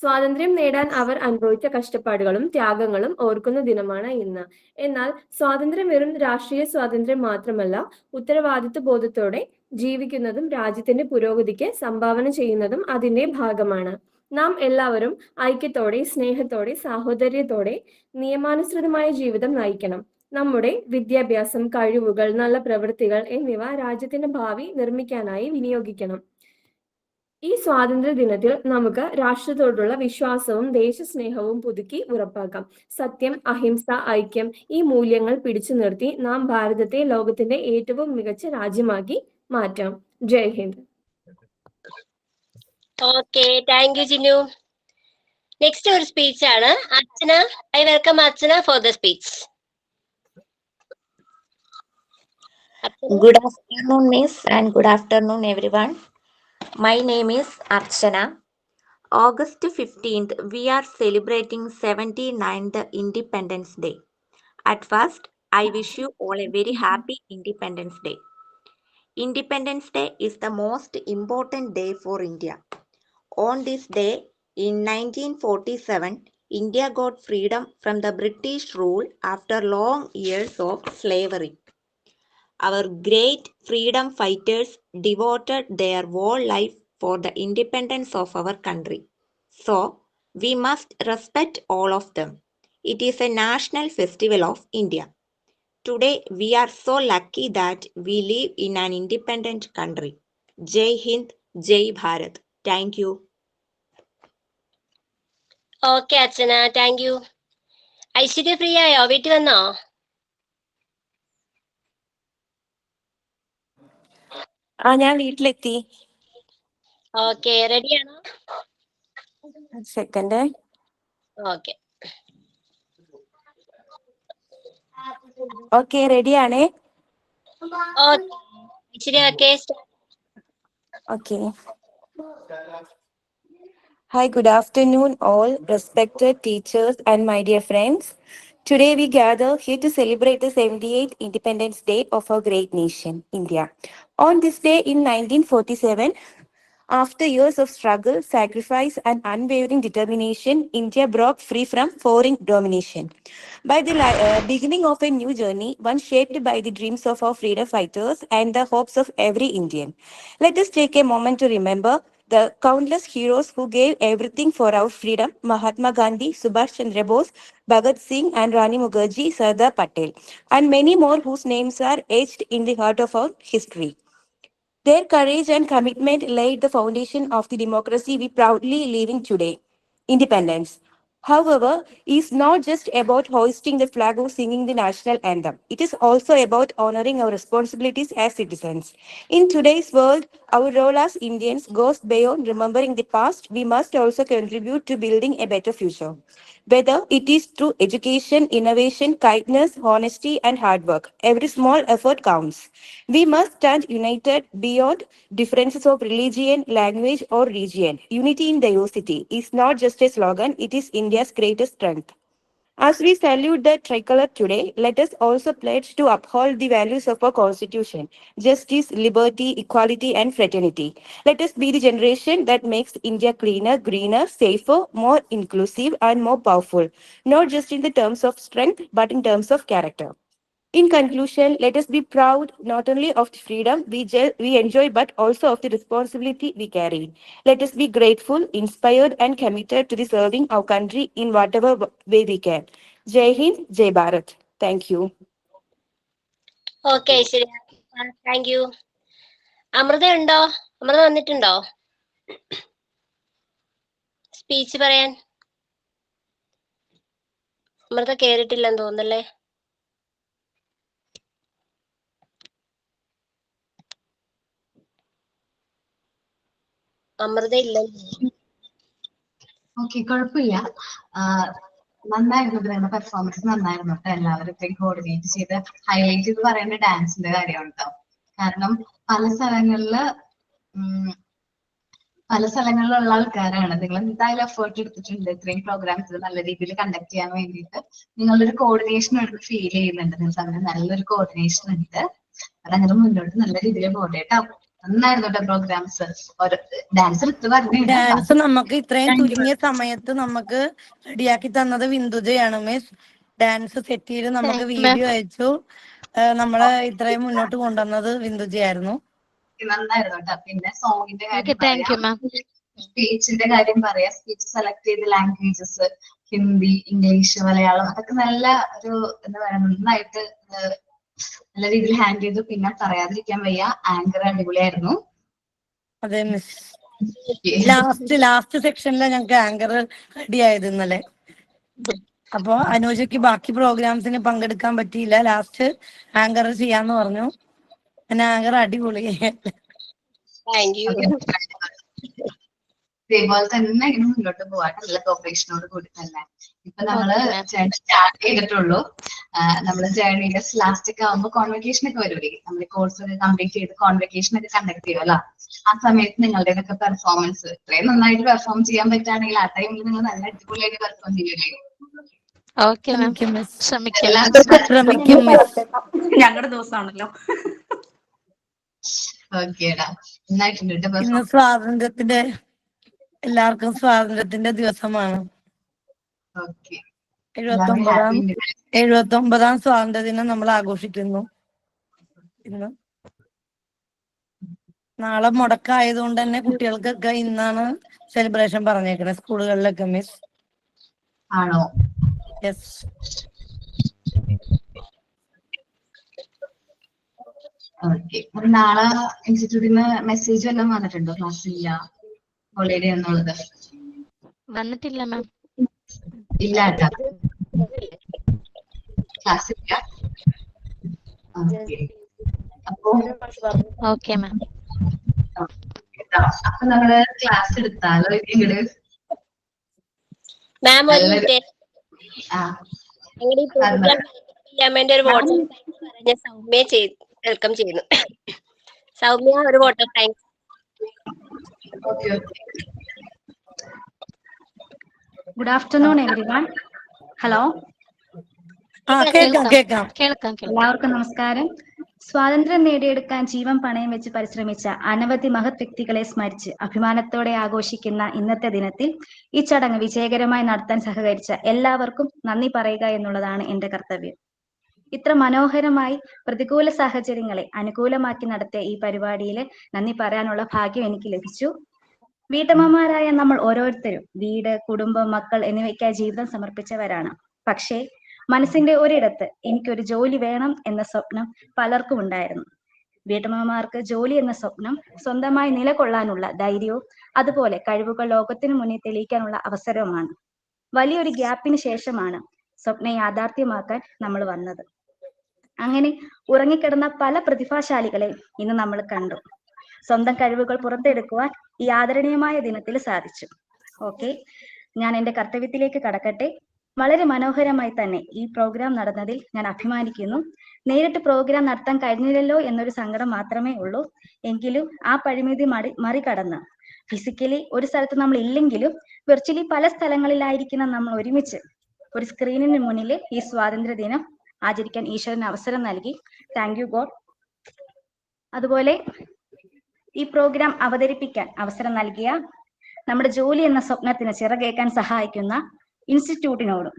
സ്വാതന്ത്ര്യം നേടാൻ അവർ അനുഭവിച്ച കഷ്ടപ്പാടുകളും ത്യാഗങ്ങളും ഓർക്കുന്ന ദിനമാണ് ഇന്ന്. എന്നാൽ സ്വാതന്ത്ര്യം വെറും രാഷ്ട്രീയ സ്വാതന്ത്ര്യം മാത്രമല്ല, ഉത്തരവാദിത്വ ബോധത്തോടെ ജീവിക്കുന്നതും രാജ്യത്തിന്റെ പുരോഗതിക്ക് സംഭാവന ചെയ്യുന്നതും അതിന്റെ ഭാഗമാണ്. നാം എല്ലാവരും ഐക്യത്തോടെ, സ്നേഹത്തോടെ, സാഹോദര്യത്തോടെ നിയമാനുസൃതമായ ജീവിതം നയിക്കണം. നമ്മുടെ വിദ്യാഭ്യാസം, കഴിവുകൾ, നല്ല പ്രവൃത്തികൾ എന്നിവ രാജ്യത്തിന്റെ ഭാവി നിർമ്മിക്കാനായി വിനിയോഗിക്കണം. ഈ സ്വാതന്ത്ര്യ ദിനത്തിൽ നമുക്ക് രാഷ്ട്രത്തോടുള്ള വിശ്വാസവും ദേശസ്നേഹവും പുതുക്കി ഉറപ്പാക്കാം. സത്യം, അഹിംസ, ഐക്യം ഈ മൂല്യങ്ങൾ പിടിച്ചു നിർത്തി നാം ഭാരതത്തെ ലോകത്തിന്റെ ഏറ്റവും മികച്ച രാജ്യമാക്കി മാറ്റാം. Jai Hind.
Okay, thank you Chinnu. Next ഒരു സ്പീച്ച് ആണ്. Archana, I welcome Archana for the speech.
Good afternoon, Miss, and good afternoon, everyone. My name is Archana. August 15th, we are celebrating 79th Independence Day. At first, I wish you all a very happy Independence Day. Independence Day is the most important day for India. On this day, in 1947, India got freedom from the British rule after long years of slavery. Our great freedom fighters devoted their whole life for the independence of our country. So, we must respect all of them. It is a national festival of India. Today, we are so lucky that we live in an independent country. Jai Hind, Jai Bharat. Thank you.
Okay Archana, thank you. Aishwarya free ആയോ? വീട്ടിൽ വന്നോ?
ഞാൻ വീട്ടിലെത്തി.
Okay, റെഡിയാണോ?
Second.
Okay
okay, റെഡിയാണേ. Okay. Hi, good afternoon, all respected teachers and my dear friends. Today we gather here to celebrate the 78th Independence Day of our great nation, India. On this day in 1947, after years of struggle, sacrifice, and unwavering determination, India broke free from foreign domination. By the beginning of a new journey, one shaped by the dreams of our freedom fighters and the hopes of every Indian. Let us take a moment to remember the countless heroes who gave everything for our freedom: Mahatma Gandhi, Subhash Chandra Bose, Bhagat Singh, and Rani Mukherjee, Sardar Patel, and many more whose names are etched in the heart of our history. Their courage and commitment laid the foundation of the democracy we proudly live in today. Independence, however, is not just about hoisting the flag or singing the national anthem. It is also about honoring our responsibilities as citizens. In today's world, our role as Indians goes beyond remembering the past. We must also contribute to building a better future. Whether it is through education, innovation, kindness, honesty, and hard work, every small effort counts. We must stand united beyond differences of religion, language, or region. Unity in diversity is not just a slogan, it is India's greatest strength. As we salute the tricolor today, let us also pledge to uphold the values of our Constitution: justice, liberty, equality, and fraternity. Let us be the generation that makes India cleaner, greener, safer, more inclusive, and more powerful, not just in the terms of strength, but in terms of character. In conclusion, let us be proud not only of the freedom we enjoy, but also of the responsibility we carry. Let us be grateful, inspired, and committed to the serving our country in whatever way we can. Jai Hind, Jai Bharat. Thank you.
Okay ശരി, thank you. Amrita ഉണ്ടോ? അമൃത വന്നിട്ടുണ്ടോ speech പറയാൻ? അമൃത കേറിട്ടില്ലെന്ന് തോന്നുന്നല്ലേ. അമൃത ഇല്ലല്ലോ.
Okay, കുഴപ്പമില്ല. നന്നായിരുന്നു നിങ്ങളുടെ performance, നന്നായിരുന്നു കേട്ടോ. എല്ലാവരും ഇത്രയും കോർഡിനേറ്റ് ചെയ്ത് ഹൈലൈറ്റ് ചെയ്ത് പറയേണ്ട ഡാൻസിന്റെ കാര്യമാണ് കേട്ടോ. കാരണം പല സ്ഥലങ്ങളിലുള്ള ആൾക്കാരാണ്. നിങ്ങൾ എന്തായാലും എഫേർട്ട് എടുത്തിട്ടുണ്ട് ഇത്രയും പ്രോഗ്രാംസ് നല്ല രീതിയിൽ കണ്ടക്ട് ചെയ്യാൻ വേണ്ടിയിട്ട്. നിങ്ങളുടെ ഒരു കോർഡിനേഷൻ എടുത്ത് ഫീൽ ചെയ്യുന്നുണ്ട്. നിങ്ങൾ തമ്മിൽ നല്ലൊരു കോർഡിനേഷൻ ഉണ്ട്. അതങ്ങനെ മുന്നോട്ട് നല്ല രീതിയിൽ പോട്ടെ കേട്ടോ. നന്നായിരുന്നു കേട്ടോ പ്രോഗ്രാംസ്. ഡാൻസ് എടുത്ത് പറഞ്ഞു.
ഡാൻസ് നമുക്ക് ഇത്രയും ചുരുങ്ങിയ സമയത്ത് നമുക്ക് റെഡിയാക്കി തന്നത് വിന്ദുജയാണ് മിസ്. ഡാൻസ് സെറ്റ് ചെയ്ത് നമുക്ക് വീഡിയോ അയച്ചു നമ്മളെ ഇത്രയും മുന്നോട്ട് കൊണ്ടുവന്നത് വിന്ദുജയായിരുന്നു.
നന്നായിരുന്നു കേട്ടോ. പിന്നെ സോങ്ങിന്റെ കാര്യം, സ്പീച്ചിന്റെ കാര്യം പറയാം. സ്പീച്ച് സെലക്ട് ചെയ്ത ലാംഗ്വേജസ് ഹിന്ദി, ഇംഗ്ലീഷ്, മലയാളം അതൊക്കെ നല്ല ഒരു എന്താ പറയാ നന്നായിട്ട് നല്ല രീതിയിൽ ഹാൻഡിൽ ചെയ്തു. പിന്നെ പറയാതിരിക്കാൻ വയ്യ, ആങ്കർ അടിപൊളിയായിരുന്നു.
അതെ മിസ്. ലാസ്റ്റ് സെക്ഷനിലെ ഞങ്ങൾക്ക് ആങ്കർ റെഡി ആയത് ഇന്നലെ. അപ്പൊ അനുജയ്ക്ക് ബാക്കി പ്രോഗ്രാംസിന് പങ്കെടുക്കാൻ പറ്റിയില്ല. ലാസ്റ്റ് ആങ്കർ ചെയ്യാന്ന് പറഞ്ഞു. പിന്നെ ആങ്കർ അടിപൊളി.
ഇതേപോലെ തന്നെ ഇങ്ങനെ മുന്നോട്ട് പോവാൻ നല്ല കോപ്പറേഷനോട് കൂടി തന്നെ. ഇപ്പൊ നമ്മള് ജേർണി സ്റ്റാർട്ട് ചെയ്തിട്ടുള്ളൂ. നമ്മള് ജേർണിയുടെ ലാസ്റ്റ് ഒക്കെ ആവുമ്പോ കോൺവെക്കേഷൻ ഒക്കെ വരൂലേ, നമ്മൾ കോഴ്സ് ഒക്കെ കംപ്ലീറ്റ് ചെയ്ത് കോൺവെക്കേഷൻ ഒക്കെ കണ്ടക്ട് ചെയ്യുമല്ലോ. ആ സമയത്ത് നിങ്ങളുടെയൊക്കെ പെർഫോമൻസ് ഇത്രയും നന്നായിട്ട് പെർഫോം ചെയ്യാൻ പറ്റുകയാണെങ്കിൽ ആ ടൈമിൽ നിങ്ങൾ നല്ല അടിപൊളിയായിട്ട് പെർഫോം ചെയ്യൂലേ.
ഞങ്ങളുടെ ദിവസമാണല്ലോ.
ഓക്കേടാ, നന്നായിട്ടുണ്ട്.
ഇന്ന് സ്വാതന്ത്ര്യത്തിന്റെ എല്ലാവർക്കും സ്വാതന്ത്ര്യത്തിന്റെ ദിവസമാണ്. 79ാം സ്വാതന്ത്ര്യ ദിനം നമ്മൾ ആഘോഷിക്കുന്നു ഇന്ന്. നാളെ മുടക്കായതുകൊണ്ട് തന്നെ കുട്ടികൾക്കൊക്കെ ഇന്നാണ് സെലിബ്രേഷൻ പറഞ്ഞേക്കുന്നത് സ്കൂളുകളിലൊക്കെ മിസ്.
ആണോ?
യെസ്.
ഓക്കെ. നാളെ ഇൻസ്റ്റിറ്റ്യൂട്ടിന് മെസ്സേജ് എല്ലാം വന്നിട്ടുണ്ടോ? ക്ലാസ്സില്ല, ഹോളിഡേ എന്നുള്ളത്
വന്നിട്ടില്ല മാം.
ഇല്ല കേട്ടോ, ക്ലാസ് ഇല്ല. അപ്പൊ
ഓക്കെ മാം.
അപ്പൊ നമ്മള് ക്ലാസ് എടുത്താലോ? ഇങ്ങോട്ട്
മാം ഒരു മിനിറ്റ്. ഞങ്ങളുടെ ഈ പ്രോഗ്രാം ചെയ്യാൻ വേണ്ടി ഒരു വോട്ടർ താങ്ക്സ് പറഞ്ഞ സൗമ്യ വെൽക്കം ചെയ്യുന്നു. സൗമ്യ, ഒരു voter thanks.
Good afternoon everyone. Hello, എല്ലാവർക്കും നമസ്കാരം. സ്വാതന്ത്ര്യം നേടിയെടുക്കാൻ ജീവൻ പണയം വെച്ച് പരിശ്രമിച്ച അനവധി മഹത് വ്യക്തികളെ സ്മരിച്ച് അഭിമാനത്തോടെ ആഘോഷിക്കുന്ന ഇന്നത്തെ ദിനത്തിൽ ഈ ചടങ്ങ് വിജയകരമായി നടത്താൻ സഹകരിച്ച എല്ലാവർക്കും നന്ദി പറയുക എന്നുള്ളതാണ് എന്റെ കർത്തവ്യം. ഇത്ര മനോഹരമായി പ്രതികൂല സാഹചര്യങ്ങളെ അനുകൂലമാക്കി നടത്തിയ ഈ പരിപാടിയിൽ നന്ദി പറയാനുള്ള ഭാഗ്യം എനിക്ക് ലഭിച്ചു. വീട്ടമ്മമാരായ നമ്മൾ ഓരോരുത്തരും വീട്, കുടുംബം, മക്കൾ എന്നിവയ്ക്കായി ജീവിതം സമർപ്പിച്ചവരാണ്. പക്ഷേ മനസ്സിന്റെ ഒരിടത്ത് എനിക്കൊരു ജോലി വേണം എന്ന സ്വപ്നം പലർക്കും ഉണ്ടായിരുന്നു. വീട്ടമ്മമാർക്ക് ജോലി എന്ന സ്വപ്നം സ്വന്തമായി നിലകൊള്ളാനുള്ള ധൈര്യവും അതുപോലെ കഴിവുകൾ ലോകത്തിനു മുന്നിൽ തെളിയിക്കാനുള്ള അവസരവുമാണ്. വലിയൊരു ഗ്യാപ്പിന് ശേഷമാണ് സ്വപ്നം യാഥാർത്ഥ്യമാക്കാൻ നമ്മൾ വന്നത്. അങ്ങനെ ഉറങ്ങിക്കിടന്ന പല പ്രതിഭാശാലികളെയും ഇന്ന് നമ്മൾ കണ്ടു. സ്വന്തം കഴിവുകൾ പുറത്തെടുക്കുവാൻ ഈ ആദരണീയമായ ദിനത്തിൽ സാധിച്ചു. ഓക്കെ, ഞാൻ എൻ്റെ കർത്തവ്യത്തിലേക്ക് കടക്കട്ടെ. വളരെ മനോഹരമായി തന്നെ ഈ പ്രോഗ്രാം നടന്നതിൽ ഞാൻ അഭിമാനിക്കുന്നു. നേരിട്ട് പ്രോഗ്രാം നടത്താൻ കഴിഞ്ഞില്ലല്ലോ എന്നൊരു സങ്കടം മാത്രമേ ഉള്ളൂ. എങ്കിലും ആ പരിമിതി മറികടന്ന് ഫിസിക്കലി ഒരു സ്ഥലത്ത് നമ്മൾ ഇല്ലെങ്കിലും വെർച്വലി പല സ്ഥലങ്ങളിലായിരിക്കുന്ന നമ്മൾ ഒരുമിച്ച് ഒരു സ്ക്രീനിന് മുന്നിൽ ഈ സ്വാതന്ത്ര്യ ദിനം ആചരിക്കാൻ ഈശ്വരൻ അവസരം നൽകി. Thank you God. അതുപോലെ ഈ പ്രോഗ്രാം അവതരിപ്പിക്കാൻ അവസരം നൽകിയ നമ്മുടെ ജോലി എന്ന സ്വപ്നത്തിന് ചിറകേക്കാൻ സഹായിക്കുന്ന ഇൻസ്റ്റിറ്റ്യൂട്ടിനോടും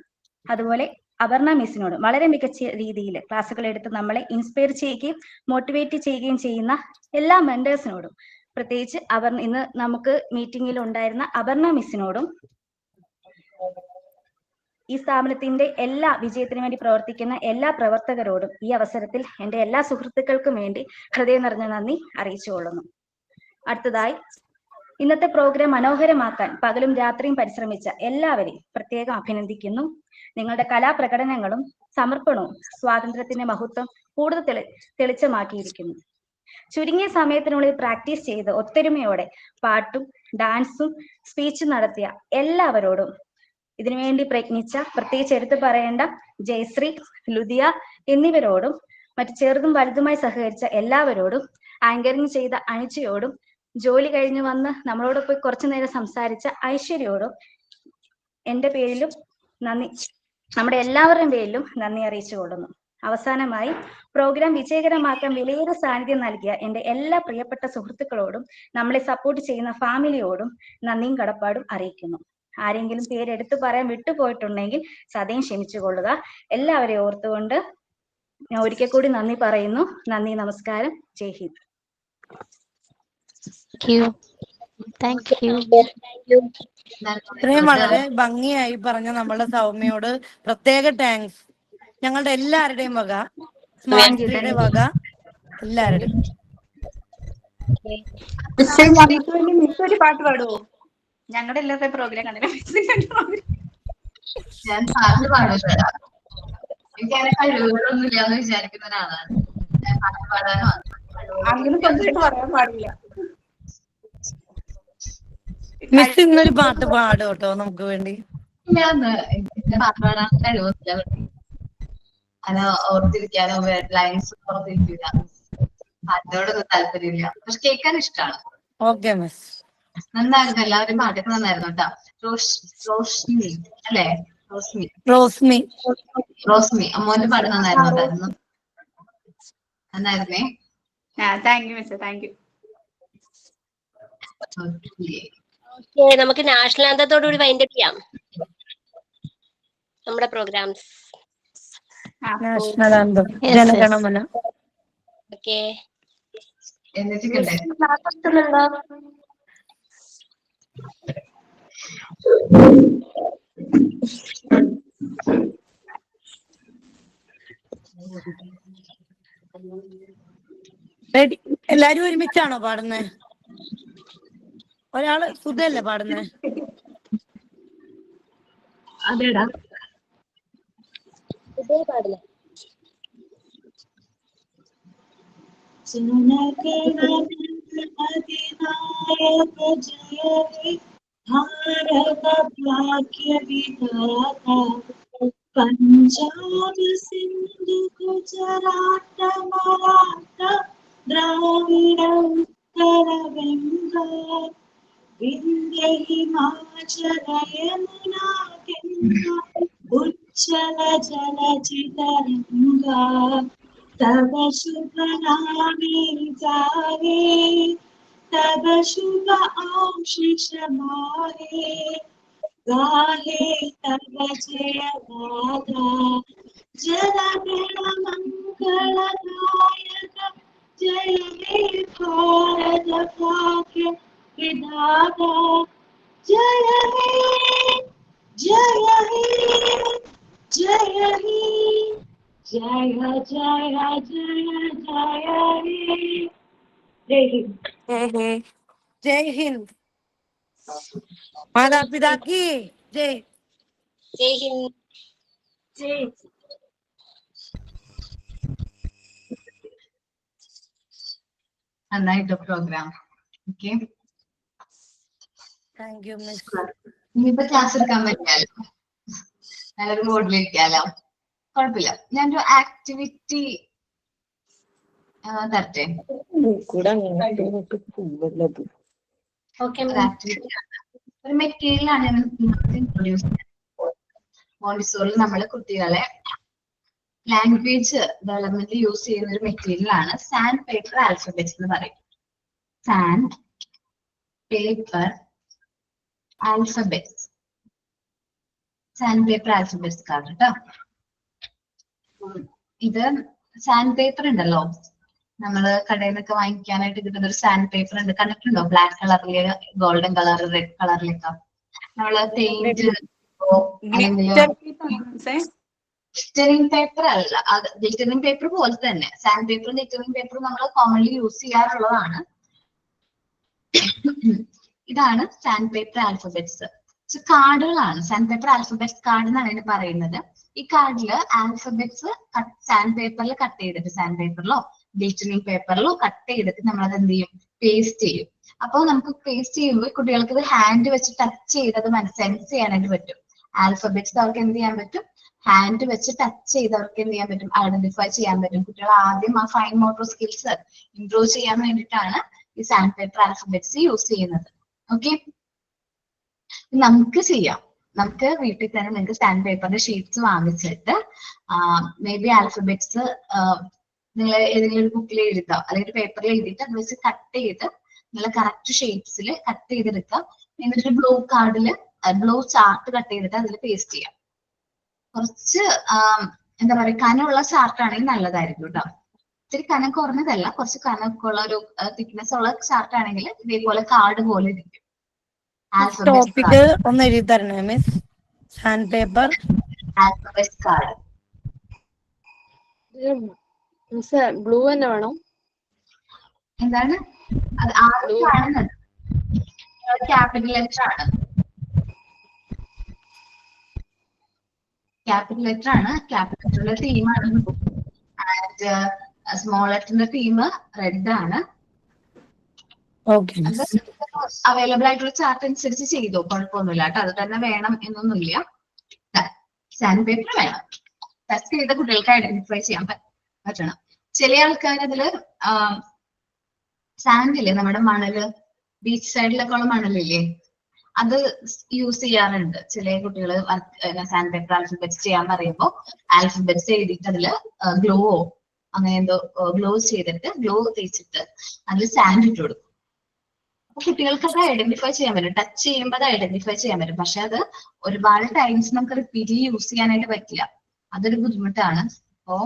അതുപോലെ അപർണ മിസ്സിനോടും വളരെ മികച്ച രീതിയിൽ ക്ലാസ്സുകൾ എടുത്ത് നമ്മളെ ഇൻസ്പയർ ചെയ്യുകയും മോട്ടിവേറ്റ് ചെയ്യുകയും ചെയ്യുന്ന എല്ലാ മെന്റേഴ്സിനോടും, പ്രത്യേകിച്ച് ഇന്ന് നമുക്ക് മീറ്റിംഗിൽ ഉണ്ടായിരുന്ന അപർണ മിസ്സിനോടും ഈ സ്ഥാപനത്തിന്റെ എല്ലാ വിജയത്തിനു വേണ്ടി പ്രവർത്തിക്കുന്ന എല്ലാ പ്രവർത്തകരോടും ഈ അവസരത്തിൽ എൻ്റെ എല്ലാ സുഹൃത്തുക്കൾക്കും വേണ്ടി ഹൃദയം നിറഞ്ഞ നന്ദി അറിയിച്ചുകൊള്ളുന്നു. അടുത്തതായി, ഇന്നത്തെ പ്രോഗ്രാം മനോഹരമാക്കാൻ പകലും രാത്രിയും പരിശ്രമിച്ച എല്ലാവരെയും പ്രത്യേകം അഭിനന്ദിക്കുന്നു. നിങ്ങളുടെ കലാപ്രകടനങ്ങളും സമർപ്പണവും സ്വാതന്ത്ര്യത്തിന്റെ മഹത്വം കൂടുതൽ തെളിച്ചമാക്കിയിരിക്കുന്നു. ചുരുങ്ങിയ സമയത്തിനുള്ളിൽ പ്രാക്ടീസ് ചെയ്ത് ഒത്തൊരുമയോടെ പാട്ടും ഡാൻസും സ്പീച്ചും നടത്തിയ എല്ലാവരോടും, ഇതിനുവേണ്ടി പ്രയത്നിച്ച പ്രത്യേകിച്ച് എടുത്തു പറയേണ്ട ജയശ്രീ, ലുദിയ എന്നിവരോടും, മറ്റു ചെറുതും വലുതുമായി സഹകരിച്ച എല്ലാവരോടും, ആങ്കറിംഗ് ചെയ്ത അനിച്ചയോടും, ജോലി കഴിഞ്ഞ് വന്ന് നമ്മളോട് പോയി കുറച്ചു നേരം സംസാരിച്ച ഐശ്വര്യയോടും എൻ്റെ പേരിലും നന്ദി, നമ്മുടെ എല്ലാവരുടെയും പേരിലും നന്ദി അറിയിച്ചു കൊള്ളുന്നു. അവസാനമായി, പ്രോഗ്രാം വിജയകരമാക്കാൻ വിലയേറെ സാന്നിധ്യം നൽകിയ എൻ്റെ എല്ലാ പ്രിയപ്പെട്ട സുഹൃത്തുക്കളോടും നമ്മളെ സപ്പോർട്ട് ചെയ്യുന്ന ഫാമിലിയോടും നന്ദിയും കടപ്പാടും അറിയിക്കുന്നു. ആരെങ്കിലും പേരെടുത്തു പറയാൻ വിട്ടുപോയിട്ടുണ്ടെങ്കിൽ സദയം ക്ഷമിച്ചുകൊള്ളുക. എല്ലാവരെയും ഓർത്തുകൊണ്ട് ഞാൻ ഒരിക്കൽ കൂടി നന്ദി പറയുന്നു. നന്ദി, നമസ്കാരം, ജയ് ഹിന്ദ്.
ഇത്രയും വളരെ ഭംഗിയായി പറഞ്ഞ നമ്മളുടെ സൗമ്യയോട് പ്രത്യേക താങ്ക്സ്. ഞങ്ങളുടെ എല്ലാവരുടെയും വക, സ്മാർട്ട് ട്രീയുടെ വക, എല്ലാവരുടെയും.
ഒരു പാട്ട് പാടുവോ? ഞങ്ങളുടെ എല്ലാത്തെ പ്രോഗ്രാം കണ്ടില്ല.
ഞാൻ പാട്ട് പാടുന്നില്ല. എനിക്ക് അങ്ങനെ കഴിവുകളൊന്നും ഇല്ലാന്ന് വിചാരിക്കുന്ന ഒരാളാണ്. ഞാൻ പാട്ട് പാടാനോ
അങ്ങനെ സ്വന്തമായിട്ട് പറയാൻ പാടില്ല.
മിസ് ഇന്നൊരു പാട്ട് പാടും കേട്ടോ നമുക്ക് വേണ്ടി.
ഞാൻ പാട്ട് പാടാൻ കഴിവൊന്നുമില്ല. അങ്ങനെ ഓർത്തിരിക്കാനോ ലൈൻസ് ഓർത്തിരിക്കില്ല. പാട്ടിനോടൊന്നും താല്പര്യമില്ല. പക്ഷെ കേൾക്കാൻ ഇഷ്ടമാണ്.
Okay miss.
നന്നായിരുന്നു, എല്ലാവരും പാട്ടൊക്കെ നന്നായിരുന്നു കേട്ടോ. റോഷ്മി അല്ലേ? റോസ്മി അമ്മോന്റെ പാട്ട് നന്നായിരുന്നു. നന്നായിരുന്നേ.
Thank you miss, thank you.
നമുക്ക് നാഷണൽ ആന്തത്തോടുകൂടി വൈൻഡപ്പ് ചെയ്യാം നമ്മുടെ programmes.
National anthem Jana Gana Mana.
Okay,
ready? എല്ലാരും ഒരുമിച്ചാണോ പാടുന്നേ? ഒരാള് സുധയല്ലേ പാടുന്നേ?
അതേടാ
പാടില്ല.
अधिनायक जय हे भारत भाग्य विधाता पंजाब सिंधु गुजरात मराठा द्राविड़ उत्तर गंगा विंध्य हिमाचल यमुना गंगा उच्चल जलचितरंगा तब शुभ नामे जागे तब शुभ आशीष माहे गाहे तब जय गाथा जनगण मंगलदायक जय हे भारत भाग्य विधाता जय हे जय हे जय हे जय जय जय जय हे जय हिंद
जय हिंद माता पिता की जय
जय हिंद
जय
നന്നായിട്ട് program. Okay,
thank you miss.
ഇനിയിപ്പോ ക്ലാസ് എടുക്കാൻ പറ്റിയാലോ, നല്ലൊരു മോഡിലിരിക്കാലോ, കുഴപ്പമില്ല. ഞാനൊരു ആക്ടിവിറ്റി തരട്ടെ. ഒരു മെറ്റീരിയലാണ് ഞാൻ ഇൻട്രൊഡ്യൂസ് ചെയ്യുന്നത്. മോണ്ടിസോറിൽ നമ്മൾ കുട്ടികളെ ലാംഗ്വേജ് ഡെവലപ്മെന്റ് യൂസ് ചെയ്യുന്ന ഒരു മെറ്റീരിയൽ ആണ് സാൻഡ് പേപ്പർ ആൽഫബറ്റ്സ് എന്ന് പറയും. Sand paper alphabets, sand paper alphabets card കേട്ടോ. ഇത് സാൻഡ് പേപ്പർ ഉണ്ടല്ലോ, നമ്മള് കടയിൽ നിന്നൊക്കെ വാങ്ങിക്കാനായിട്ട് കിട്ടുന്ന ഒരു സാൻഡ് പേപ്പർ ഉണ്ട്, കണ്ടിട്ടുണ്ടോ? ബ്ലാക്ക് കളറില് ഗോൾഡൻ കളർ റെഡ് കളറിലൊക്കെ നമ്മള് പെയിന്റ് ഗ്ലിറ്ററിംഗ് പേപ്പർ അല്ല, അത് ഗ്ലിറ്ററിംഗ് പേപ്പർ പോലെ തന്നെ സാൻഡ് പേപ്പറും ഗ്ലിറ്ററിംഗ് പേപ്പറും നമ്മൾ കോമൺലി യൂസ് ചെയ്യാറുള്ളതാണ്. ഇതാണ് സാൻഡ് പേപ്പർ ആൽഫബറ്റ്സ്. കാർഡുകളാണ് സാൻഡ് പേപ്പർ ആൽഫബറ്റ്സ് കാർഡ് എന്നാണ് ഇതിന് പറയുന്നത്. ഈ കാർഡില് ആൽഫബറ്റ്സ് സാൻഡ് പേപ്പറിൽ കട്ട് ചെയ്തിട്ട്, സാൻഡ് പേപ്പറിലോ ഗ്ലിറ്ററിംഗ് പേപ്പറിലോ കട്ട് ചെയ്തിട്ട് നമ്മളത് എന്ത് ചെയ്യും? പേസ്റ്റ് ചെയ്യും. അപ്പോൾ നമുക്ക് പേസ്റ്റ് ചെയ്യുമ്പോൾ കുട്ടികൾക്ക് ഇത് ഹാൻഡ് വെച്ച് ടച്ച് ചെയ്തത് സെൻസ് ചെയ്യാനായിട്ട് പറ്റും. ആൽഫബറ്റ്സ് അവർക്ക് എന്ത് ചെയ്യാൻ പറ്റും? ഹാൻഡ് വെച്ച് ടച്ച് ചെയ്ത് അവർക്ക് എന്ത് ചെയ്യാൻ പറ്റും? ഐഡന്റിഫൈ ചെയ്യാൻ പറ്റും. കുട്ടികൾ ആദ്യം ആ ഫൈൻ മോട്ടോർ സ്കിൽസ് ഇംപ്രൂവ് ചെയ്യാൻ വേണ്ടിയിട്ടാണ് ഈ സാൻഡ് പേപ്പർ ആൽഫബറ്റ്സ് യൂസ് ചെയ്യുന്നത്. ഓക്കെ, നമുക്ക് ചെയ്യാം. നമുക്ക് വീട്ടിൽ തന്നെ നിങ്ങൾക്ക് സാൻഡ് പേപ്പറിന്റെ ഷീറ്റ്സ് വാങ്ങിച്ചിട്ട് മേ ബി ആൽഫബറ്റ്സ് നിങ്ങൾ ഏതെങ്കിലും ഒരു ബുക്കിൽ എഴുതുക, അല്ലെങ്കിൽ പേപ്പറിൽ എഴുതിയിട്ട് അത് വെച്ച് കട്ട് ചെയ്ത് നിങ്ങൾ കറക്റ്റ് ഷേപ്സിൽ കട്ട് ചെയ്തെടുക്കുക. എന്നിട്ട് ബ്ലൂ കാർഡില് ബ്ലൂ ചാർട്ട് കട്ട് ചെയ്തിട്ട് അതിൽ പേസ്റ്റ് ചെയ്യാം. കുറച്ച് എന്താ പറയുക, കനമുള്ള ചാർട്ട് ആണെങ്കിൽ നല്ലതായിരിക്കും കേട്ടോ. ഇത്തിരി കനം കുറഞ്ഞതല്ല, കുറച്ച് കനമൊക്കെ ഉള്ള ഒരു തിക്നെസ് ഉള്ള ചാർട്ട് ആണെങ്കിൽ ഇതേപോലെ കാർഡ് പോലെ ഇരിക്കും.
ടോപ്പിക് ഒന്ന് എഴുതി തരണേ miss? Sand paper
alphabets card.
Blue തന്നെ വേണം?
എന്താണ് അത് ആദ്യം കാണുന്നത്? ക്യാപിറ്റൽ ലെറ്റർ ആണ്, ക്യാപിറ്റൽ ലെറ്റർ ആണ്. ക്യാപിറ്റൽ ലെറ്ററിന്റെ തീമാണ് ബ്ലൂ ആൻഡ് സ്മോൾ ലെറ്ററിന്റെ തീം റെഡ് ആണ്. അവൈലബിൾ ആയിട്ടുള്ള ചാർട്ട് അനുസരിച്ച് ചെയ്തോ, കുഴപ്പമൊന്നുമില്ല കേട്ടോ. അത് തന്നെ വേണം എന്നൊന്നുമില്ല. സാൻഡ് പേപ്പർ വേണം, ടെസ്റ്റ് ചെയ്ത കുട്ടികൾക്ക് ഐഡന്റിഫൈ ചെയ്യാൻ പറ്റണം. ചില ആൾക്കാർ അതില് സാൻഡില്ലേ, നമ്മുടെ മണല്, ബീച്ച് സൈഡിലൊക്കെ ഉള്ള മണലില്ലേ, അത് യൂസ് ചെയ്യാറുണ്ട്. ചില കുട്ടികൾ സാൻഡ് പേപ്പർ ആൽഫബറ്റ്സ് ചെയ്യാൻ പറയുമ്പോൾ ആൽഫബറ്റ്സ് എഴുതിയിട്ട് അതില് ഗ്ലോവോ അങ്ങനെ എന്തോ ഗ്ലോ ചെയ്തിട്ട്, ഗ്ലോ തേച്ചിട്ട് അതിൽ സാൻഡ് ഇട്ട് കൊടുക്കും. അപ്പൊ കുട്ടികൾക്ക് അത് ഐഡന്റിഫൈ ചെയ്യാൻ പറ്റും, ടച്ച് ചെയ്യുമ്പോൾ അത് ഐഡന്റിഫൈ ചെയ്യാൻ പറ്റും. പക്ഷെ അത് ഒരുപാട് ടൈംസ് നമുക്ക് റിപ്പീറ്റ്ലി യൂസ് ചെയ്യാനായിട്ട് പറ്റില്ല, അതൊരു ബുദ്ധിമുട്ടാണ്. അപ്പോ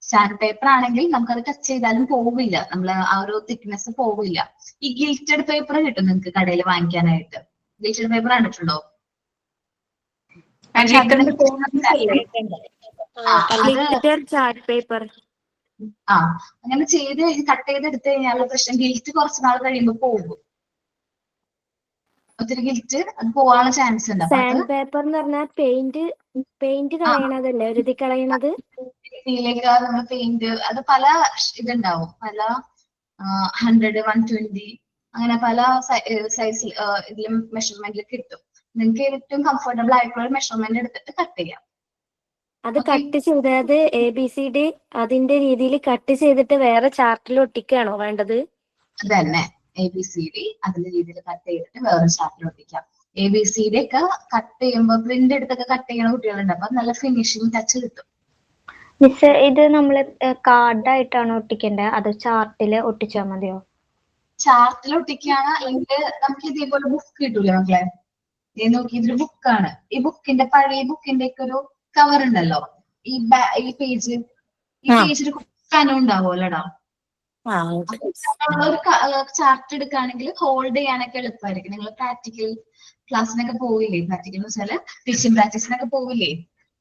സാൻഡ് പേപ്പർ ആണെങ്കിൽ നമുക്കത് ടച്ച് ചെയ്താലും പോവില്ല, നമ്മൾ ആ ഒരു തിക്നെസ് പോവില്ല. ഈ ഗിൽറ്റഡ് പേപ്പർ കിട്ടും നിങ്ങൾക്ക് കടയിൽ വാങ്ങിക്കാനായിട്ട്. ഗിൽറ്റഡ് പേപ്പർ കണ്ടിട്ടുണ്ടോ? അങ്ങനെ ചെയ്ത് കട്ട് ചെയ്തെടുത്തു കഴിഞ്ഞാലുള്ള പ്രശ്നം ഗിൽറ്റ് കുറച്ച് നാൾ കഴിയുമ്പോൾ പോകും. ഒത്തിരി ഗിൽറ്റ് അത് പോവാനുള്ള ചാൻസ് ഉണ്ട്.
സാൻഡ് പേപ്പർ എന്ന് പറഞ്ഞാൽ പെയിന്റ് കളയണതല്ലേ, എഴുതി കളയണത്?
നമ്മൾ പെയിന്റ് അത് പല ഇതുണ്ടാവും, പല 100, 120 അങ്ങനെ പല സൈസിൽ ഇതിലും മെഷർമെന്റിൽ കിട്ടും. നിങ്ങൾക്ക് ഏറ്റവും കംഫർട്ടബിൾ ആയിട്ടുള്ള മെഷർമെന്റ് എടുത്തിട്ട് കട്ട് ചെയ്യാം.
അത് കട്ട് ചെയ്തത് ABCD അതിന്റെ രീതിയിൽ കട്ട് ചെയ്തിട്ട് വേറെ ചാർട്ടിൽ ഒട്ടിക്കുകയാണോ വേണ്ടത്?
അതന്നെ, ABCD അതിന്റെ രീതിയിൽ കട്ട് ചെയ്തിട്ട് വേറെ ചാർട്ടിൽ ഒട്ടിക്കാം. ABCD ഒക്കെ കട്ട് ചെയ്യുമ്പോൾ പ്രിന്റ് എടുത്തൊക്കെ കട്ട് ചെയ്യുന്ന കുട്ടികളുണ്ട്, അപ്പൊ നല്ല ഫിനിഷിംഗ് ടച്ച് കിട്ടും.
മിസ്, ഇത് നമ്മള് കാർഡായിട്ടാണ് ഒട്ടിക്കേണ്ടത്, അത് ചാർട്ടില് ഒട്ടിച്ചാൽ മതിയോ?
ചാർട്ടിൽ ഒട്ടിക്കുകയാണ് അല്ലെങ്കിൽ നമുക്ക് ഇതേപോലെ ബുക്ക് കിട്ടൂലേ മക്കളെ? നോക്കി, ഇതൊരു ബുക്കാണ്. ഈ ബുക്കിന്റെ പഴയ ബുക്കിന്റെ ഒക്കെ ഒരു കവർ ഉണ്ടല്ലോ, ഈ പേജിൽ കനം ഉണ്ടാവുമല്ലോടാ. ഒരു ചാർട്ട് എടുക്കുകയാണെങ്കിൽ ഹോൾഡ് ചെയ്യാനൊക്കെ എളുപ്പമായിരിക്കും. നിങ്ങൾ പ്രാക്ടിക്കൽ ക്ലാസ്സിനൊക്കെ പോവില്ലേ, പ്രാക്ടിക്കൽ എന്ന് വെച്ചാല് ടീച്ചിങ് പ്രാക്ടീസിനൊക്കെ പോവില്ലേ,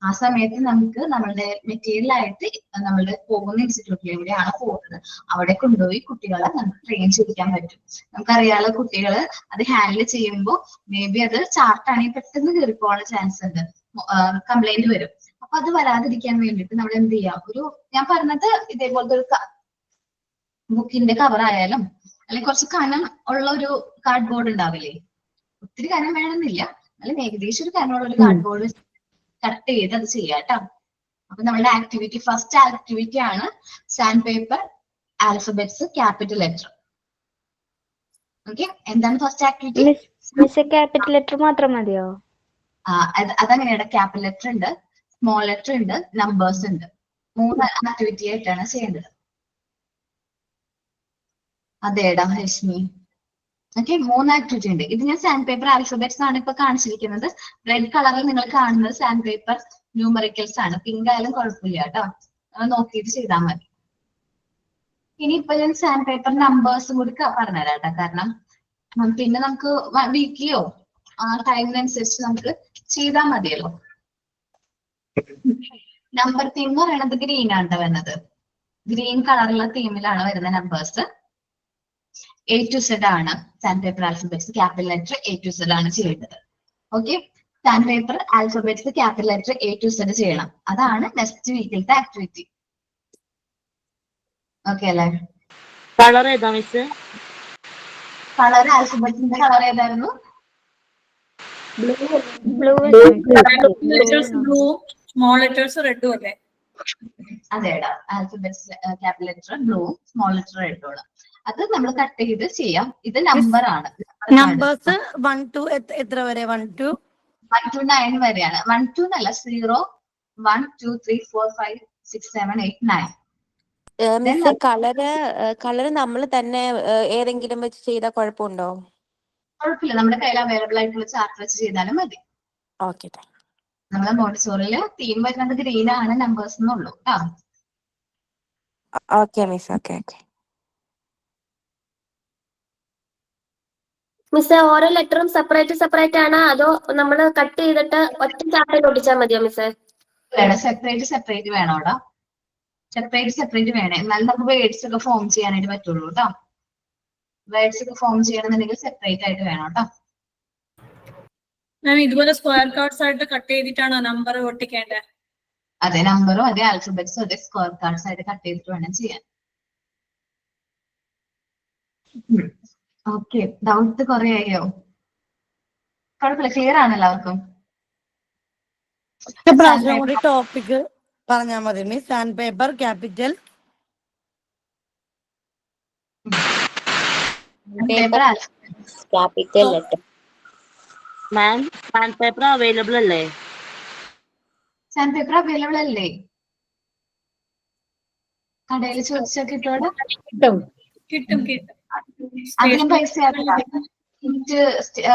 ആ സമയത്ത് നമുക്ക് നമ്മളുടെ മെറ്റീരിയൽ ആയിട്ട് നമ്മളുടെ പോകുന്ന ഇൻസ്റ്റിറ്റ്യൂട്ടിൽ എവിടെയാണ് പോകുന്നത് അവിടെ കൊണ്ടുപോയി കുട്ടികളെ നമുക്ക് ട്രെയിൻ ചെയ്യിക്കാൻ പറ്റും. നമുക്കറിയാലോ, കുട്ടികൾ അത് ഹാൻഡിൽ ചെയ്യുമ്പോൾ മേ ബി അത് ചാർട്ടാണെങ്കിൽ പെട്ടെന്ന് കയറിപ്പോകാനുള്ള ചാൻസ് ഉണ്ട്, കംപ്ലൈന്റ് വരും. അപ്പൊ അത് വരാതിരിക്കാൻ വേണ്ടിയിട്ട് നമ്മൾ എന്ത് ചെയ്യാം, ഞാൻ പറഞ്ഞത് ഇതേപോലത്തെ ഒരു ബുക്കിന്റെ കവർ ആയാലും അല്ലെങ്കിൽ കുറച്ച് കനം ഉള്ള ഒരു കാർഡ് ബോർഡ് ഉണ്ടാവില്ലേ, ഒത്തിരി കനം വേണമെന്നില്ല, അല്ലെങ്കിൽ ഏകദേശം ഒരു കനമുള്ള ഒരു കാർഡ് ബോർഡ് കട്ട് ചെയ്ത് അത് ചെയ്യാം കേട്ടോ. അപ്പൊ നമ്മുടെ ആക്ടിവിറ്റി, ഫസ്റ്റ് ആക്ടിവിറ്റി ആണ് sand paper alphabets capital letter. Okay, എന്താണ് ഫസ്റ്റ് ആക്ടിവിറ്റി?
ക്യാപിറ്റൽ ലെറ്റർ മാത്രം മതിയോ?
അതങ്ങനെയാണ്. ക്യാപിറ്റൽ ലെറ്റർ ഉണ്ട്, സ്മോൾ ലെറ്റർ ഉണ്ട്, നമ്പേഴ്സ് ഉണ്ട്. 3 ആക്ടിവിറ്റി ആയിട്ടാണ് ചെയ്യേണ്ടത്. അതേടാ രശ്മി. ഓക്കെ, 3 ആക്ടിവിറ്റി ഉണ്ട്. ഇത് ഞാൻ സാൻഡ് പേപ്പർ ആൽഫബറ്റ്സ് ആണ് ഇപ്പൊ കാണിച്ചിരിക്കുന്നത്. റെഡ് കളറിൽ നിങ്ങൾ കാണുന്നത് സാൻഡ് പേപ്പർ ന്യൂമറിക്കൽസ് ആണ്. പിങ്ക് ആയാലും കുഴപ്പമില്ല കേട്ടോ, നോക്കിയിട്ട് ചെയ്താൽ മതി. ഇനിയിപ്പോ ഞാൻ സാൻഡ് പേപ്പർ നമ്പേഴ്സും കൂടി പറഞ്ഞുതരാം കേട്ടോ, കാരണം പിന്നെ നമുക്ക് വീക്കിലിയോ ആ ടൈമിനനുസരിച്ച് നമുക്ക് ചെയ്താൽ മതിയല്ലോ. നമ്പർ തീം എന്ന് പറയുന്നത് ഗ്രീൻ ആണ് വരുന്നത്. ഗ്രീൻ കളറുള്ള തീമിലാണ് വരുന്ന നമ്പേഴ്സ്. A to Z ആണ് sand paper alphabets capital letter A to Z ആണ് ചെയ്യേണ്ടത്. Okay, sand paper alphabets capital letter A to Z ചെയ്യണം. അതാണ് നെക്സ്റ്റ് വീക്കിലത്തെ ആക്ടിവിറ്റി. ഓക്കെ അല്ലേ?
കളർ ഏതാ മിസ്?
കളർ ആൽഫബറ്റ്സിന്റെ കളർ ഏതായിരുന്നു?
സ്മോൾ ലെറ്റേഴ്സ് റെഡും അല്ലേ?
അതേടാ, alphabets capital letter blue, small letter റെഡും. അത് നമ്മൾ കട്ട് ചെയ്ത് ചെയ്യാം. ഇത് നമ്പർ ആണ്.
നമ്പേഴ്സ് 1 to എത്ര വരെ? 1 to
9 വരെയാണ്. 1 to എന്നല്ല, 0 1 2 3 4 5 6 7 8 9.
മിസ്, കളറ് നമ്മൾ തന്നെ ഏതെങ്കിലും വെച്ച് ചെയ്താൽ കുഴപ്പമുണ്ടോ?
കുഴപ്പമില്ല, നമ്മുടെ കയ്യിൽ അവൈലബിൾ ആയിട്ടുള്ള ചാർട്ട് വെച്ച് ചെയ്താലും മതി.
ഓക്കെ,
നമ്മളെ മോണ്ടിസോറിയില് തീം വരുന്നത് ഗ്രീൻ ആണ്, നമ്പേഴ്സ് എന്നുള്ളൂ കേട്ടോ.
Okay miss. Okay okay
miss, ഓരോ ലെറ്ററും സെപ്പറേറ്റ് ആണ് അതോ നമ്മൾ കട്ട് ചെയ്തിട്ട് ഒറ്റ ചാർട്ടിൽ ഒട്ടിച്ചാൽ മതിയോ മിസ്?
സെപ്പറേറ്റ് വേണോടാ, സെപ്പറേറ്റ് വേണേ, എന്നാലും നമുക്ക് വേർഡ്സ് ഒക്കെ ഫോം ചെയ്യാനായിട്ട് പറ്റുള്ളൂ കേട്ടോ. വേർഡ്സ് ഒക്കെ ഫോം ചെയ്യണമെന്നുണ്ടെങ്കിൽ സെപ്പറേറ്റ് ആയിട്ട് വേണം കേട്ടോ.
മാം, ഇതുപോലെ സ്ക്വയർ കാർഡ്സ് ആയിട്ട് കട്ട് ചെയ്തിട്ടാണോ നമ്പർ ഒട്ടിക്കേണ്ടത്?
അതെ, നമ്പറും അതെ ആൽഫബറ്റ്സും അതെ സ്ക്വയർ കാർഡ്സ് ആയിട്ട് കട്ട് ചെയ്തിട്ട് വേണം ചെയ്യാൻ. ഓക്കെ, ഡൗട്ട് കുറെ ആയോ? കുഴപ്പമില്ല, ക്ലിയർ ആണ് എല്ലാവർക്കും?
പ്രാവശ്യം കൂടി ടോപ്പിക് പറഞ്ഞാൽ മതി miss. Sand paper capital
capital letter.
Ma'am, sand paper available അല്ലേ?
സാൻഡ് പേപ്പർ അവൈലബിൾ അല്ലേ? കടയിൽ ചോദിച്ചാൽ കിട്ടോടെ?
കിട്ടും.
അതിനും പൈസ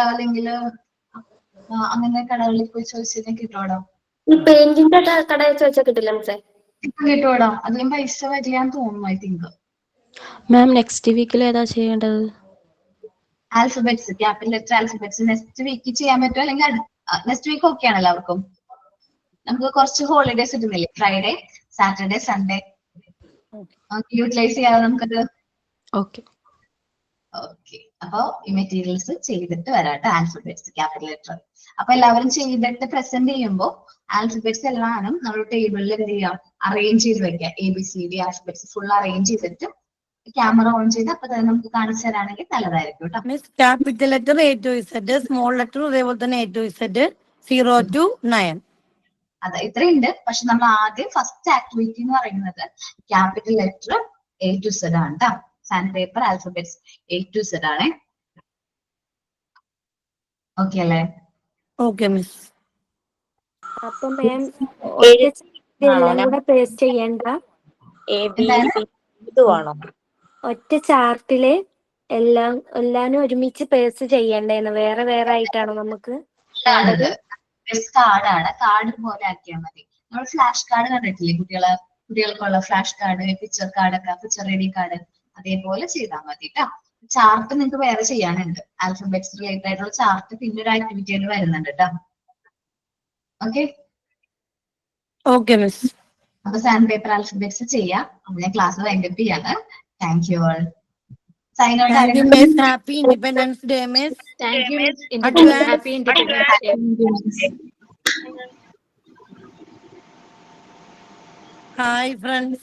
അല്ലെങ്കിൽ അങ്ങനെ കടകളിൽ പോയി ചോദിച്ചാൽ കിട്ടോടോ?
ഈ പെയിന്റിന്റെ കടയിൽ ചോദിച്ചാൽ കിട്ടില്ല മിസ്സേ?
കിട്ടോടോ, അതിനും പൈസ വരികയാന്ന് തോന്നുന്നു. I think.
മാം, നെക്സ്റ്റ് വീക്കിൽ ഏതാ ചെയ്യേണ്ടത്?
Alphabets capital letter alphabets next week ചെയ്യാൻ പറ്റുമോ? അല്ലെങ്കിൽ നെക്സ്റ്റ് വീക്ക് ഓക്കെ ആണ് എല്ലാവർക്കും? നമുക്ക് കുറച്ച് ഹോളിഡേസ് കിട്ടുന്നില്ലേ? ഫ്രൈഡേ, സാറ്റർഡേ, സൺഡേ യൂട്ടിലൈസ് ചെയ്യാതെ നമുക്കത്.
ഓക്കെ,
അപ്പൊ ഈ മെറ്റീരിയൽസ് ചെയ്തിട്ട് വരാട്ടെ. ആൽഫബറ്റ്സ് ക്യാപിറ്റൽ ലെറ്റർ അപ്പൊ എല്ലാവരും ചെയ്തിട്ട് പ്രസന്റ് ചെയ്യുമ്പോൾ ആൽഫബറ്റ്സ് എല്ലാം നമ്മൾ ടേബിളിൽ എന്ത് ചെയ്യാം, അറേഞ്ച് ചെയ്ത് വെക്കാം. ABCD ആൽഫബറ്റ്സ് ഫുൾ അറേഞ്ച് ചെയ്തിട്ട് ക്യാമറ ഓൺ ചെയ്ത് അപ്പൊ തന്നെ നമുക്ക് കാണിച്ചു തരാണെങ്കിൽ നല്ലതായിരിക്കും കേട്ടോ.
Miss, capital letter A to Z, small letter അതേപോലെ തന്നെ A to Z 0 to 9.
അതെ, ഇത്രയുണ്ട്. പക്ഷെ നമ്മൾ ആദ്യം ഫസ്റ്റ് ആക്ടിവിറ്റി എന്ന് പറയുന്നത് capital letter A to Z ആണ് കേട്ടോ. Sand paper alphabets A to Z ആണ്. ഓക്കെ അല്ലേ?
Okay miss.
അപ്പൊ മാം എല്ലാം കൂടെ പേസ്റ്റ് ചെയ്യണ്ട? ഒറ്റ ചാർട്ടില് എല്ലാനും ഒരുമിച്ച് പേസ്റ്റ് ചെയ്യണ്ടേന്ന്? വേറെ വേറെ ആയിട്ടാണോ നമുക്ക്?
കാർഡാണ്, കാർഡ് പോലെ ആക്കിയാൽ മതി. നമ്മൾ ഫ്ലാഷ് കാർഡ് കണ്ടിട്ടില്ലേ? കുട്ടികൾക്കുള്ള ഫ്ലാഷ് കാർഡ്, പിക്ചർ കാർഡൊക്കെ, പിക്ചർ റെഡി കാർഡ്, അതേപോലെ ചെയ്താൽ മതി കേട്ടോ. ചാർട്ട് നിങ്ങൾക്ക് വേറെ ചെയ്യാനുണ്ട്. ആൽഫബറ്റ്സ് റിലേറ്റഡ് ആയിട്ടുള്ള ചാർട്ട് പിന്നെ ഒരു ആക്ടിവിറ്റി ആയിട്ട് വരുന്നുണ്ട് കേട്ടോ.
Okay miss.
അപ്പൊ സാൻഡ് പേപ്പർ ആൽഫബറ്റ്സ് ചെയ്യാം. അപ്പൊ ഞാൻ ക്ലാസ് വൈൻഡപ്പ് ചെയ്യാണ്. Thank you all. Sign out.
Thank you, Miss. Happy Independence Day, Miss.
Thank you, Miss. Happy Independence Day.
Hi, friends.